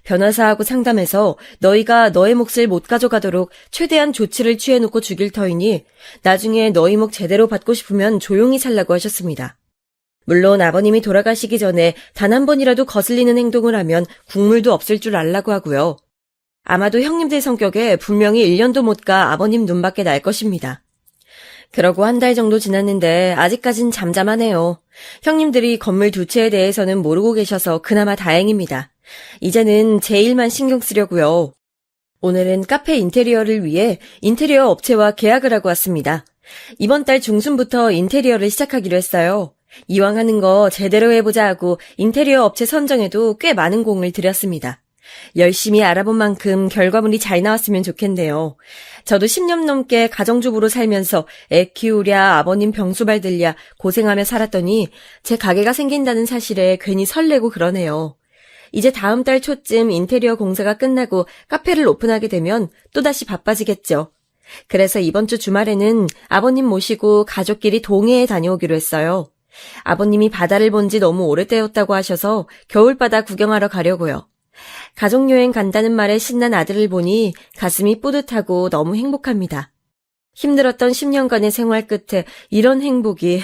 [SPEAKER 2] 변호사하고 상담해서 너희가 너의 몫을 못 가져가도록 최대한 조치를 취해놓고 죽일 터이니 나중에 너희 몫 제대로 받고 싶으면 조용히 살라고 하셨습니다. 물론 아버님이 돌아가시기 전에 단 한 번이라도 거슬리는 행동을 하면 국물도 없을 줄 알라고 하고요. 아마도 형님들 성격에 분명히 1년도 못 가 아버님 눈밖에 날 것입니다. 그러고 한 달 정도 지났는데 아직까진 잠잠하네요. 형님들이 건물 두 채에 대해서는 모르고 계셔서 그나마 다행입니다. 이제는 제 일만 신경 쓰려고요. 오늘은 카페 인테리어를 위해 인테리어 업체와 계약을 하고 왔습니다. 이번 달 중순부터 인테리어를 시작하기로 했어요. 이왕 하는 거 제대로 해보자 하고 인테리어 업체 선정에도 꽤 많은 공을 들였습니다. 열심히 알아본 만큼 결과물이 잘 나왔으면 좋겠네요. 저도 10년 넘게 가정주부로 살면서 애 키우랴 아버님 병수 받들랴 고생하며 살았더니 제 가게가 생긴다는 사실에 괜히 설레고 그러네요. 이제 다음 달 초쯤 인테리어 공사가 끝나고 카페를 오픈하게 되면 또다시 바빠지겠죠. 그래서 이번 주 주말에는 아버님 모시고 가족끼리 동해에 다녀오기로 했어요. 아버님이 바다를 본 지 너무 오래되었다고 하셔서 겨울바다 구경하러 가려고요. 가족여행 간다는 말에 신난 아들을 보니 가슴이 뿌듯하고 너무 행복합니다. 힘들었던 10년간의 생활 끝에 이런 행복이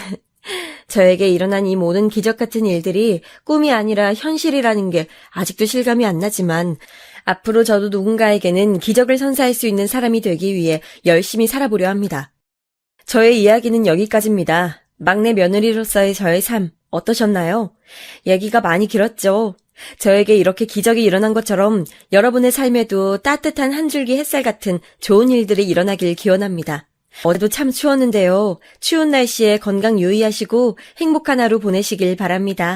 [SPEAKER 2] 저에게 일어난 이 모든 기적 같은 일들이 꿈이 아니라 현실이라는 게 아직도 실감이 안 나지만 앞으로 저도 누군가에게는 기적을 선사할 수 있는 사람이 되기 위해 열심히 살아보려 합니다. 저의 이야기는 여기까지입니다. 막내 며느리로서의 저의 삶 어떠셨나요? 얘기가 많이 길었죠. 저에게 이렇게 기적이 일어난 것처럼 여러분의 삶에도 따뜻한 한 줄기 햇살 같은 좋은 일들이 일어나길 기원합니다. 어제도 참 추웠는데요. 추운 날씨에 건강 유의하시고 행복한 하루 보내시길 바랍니다.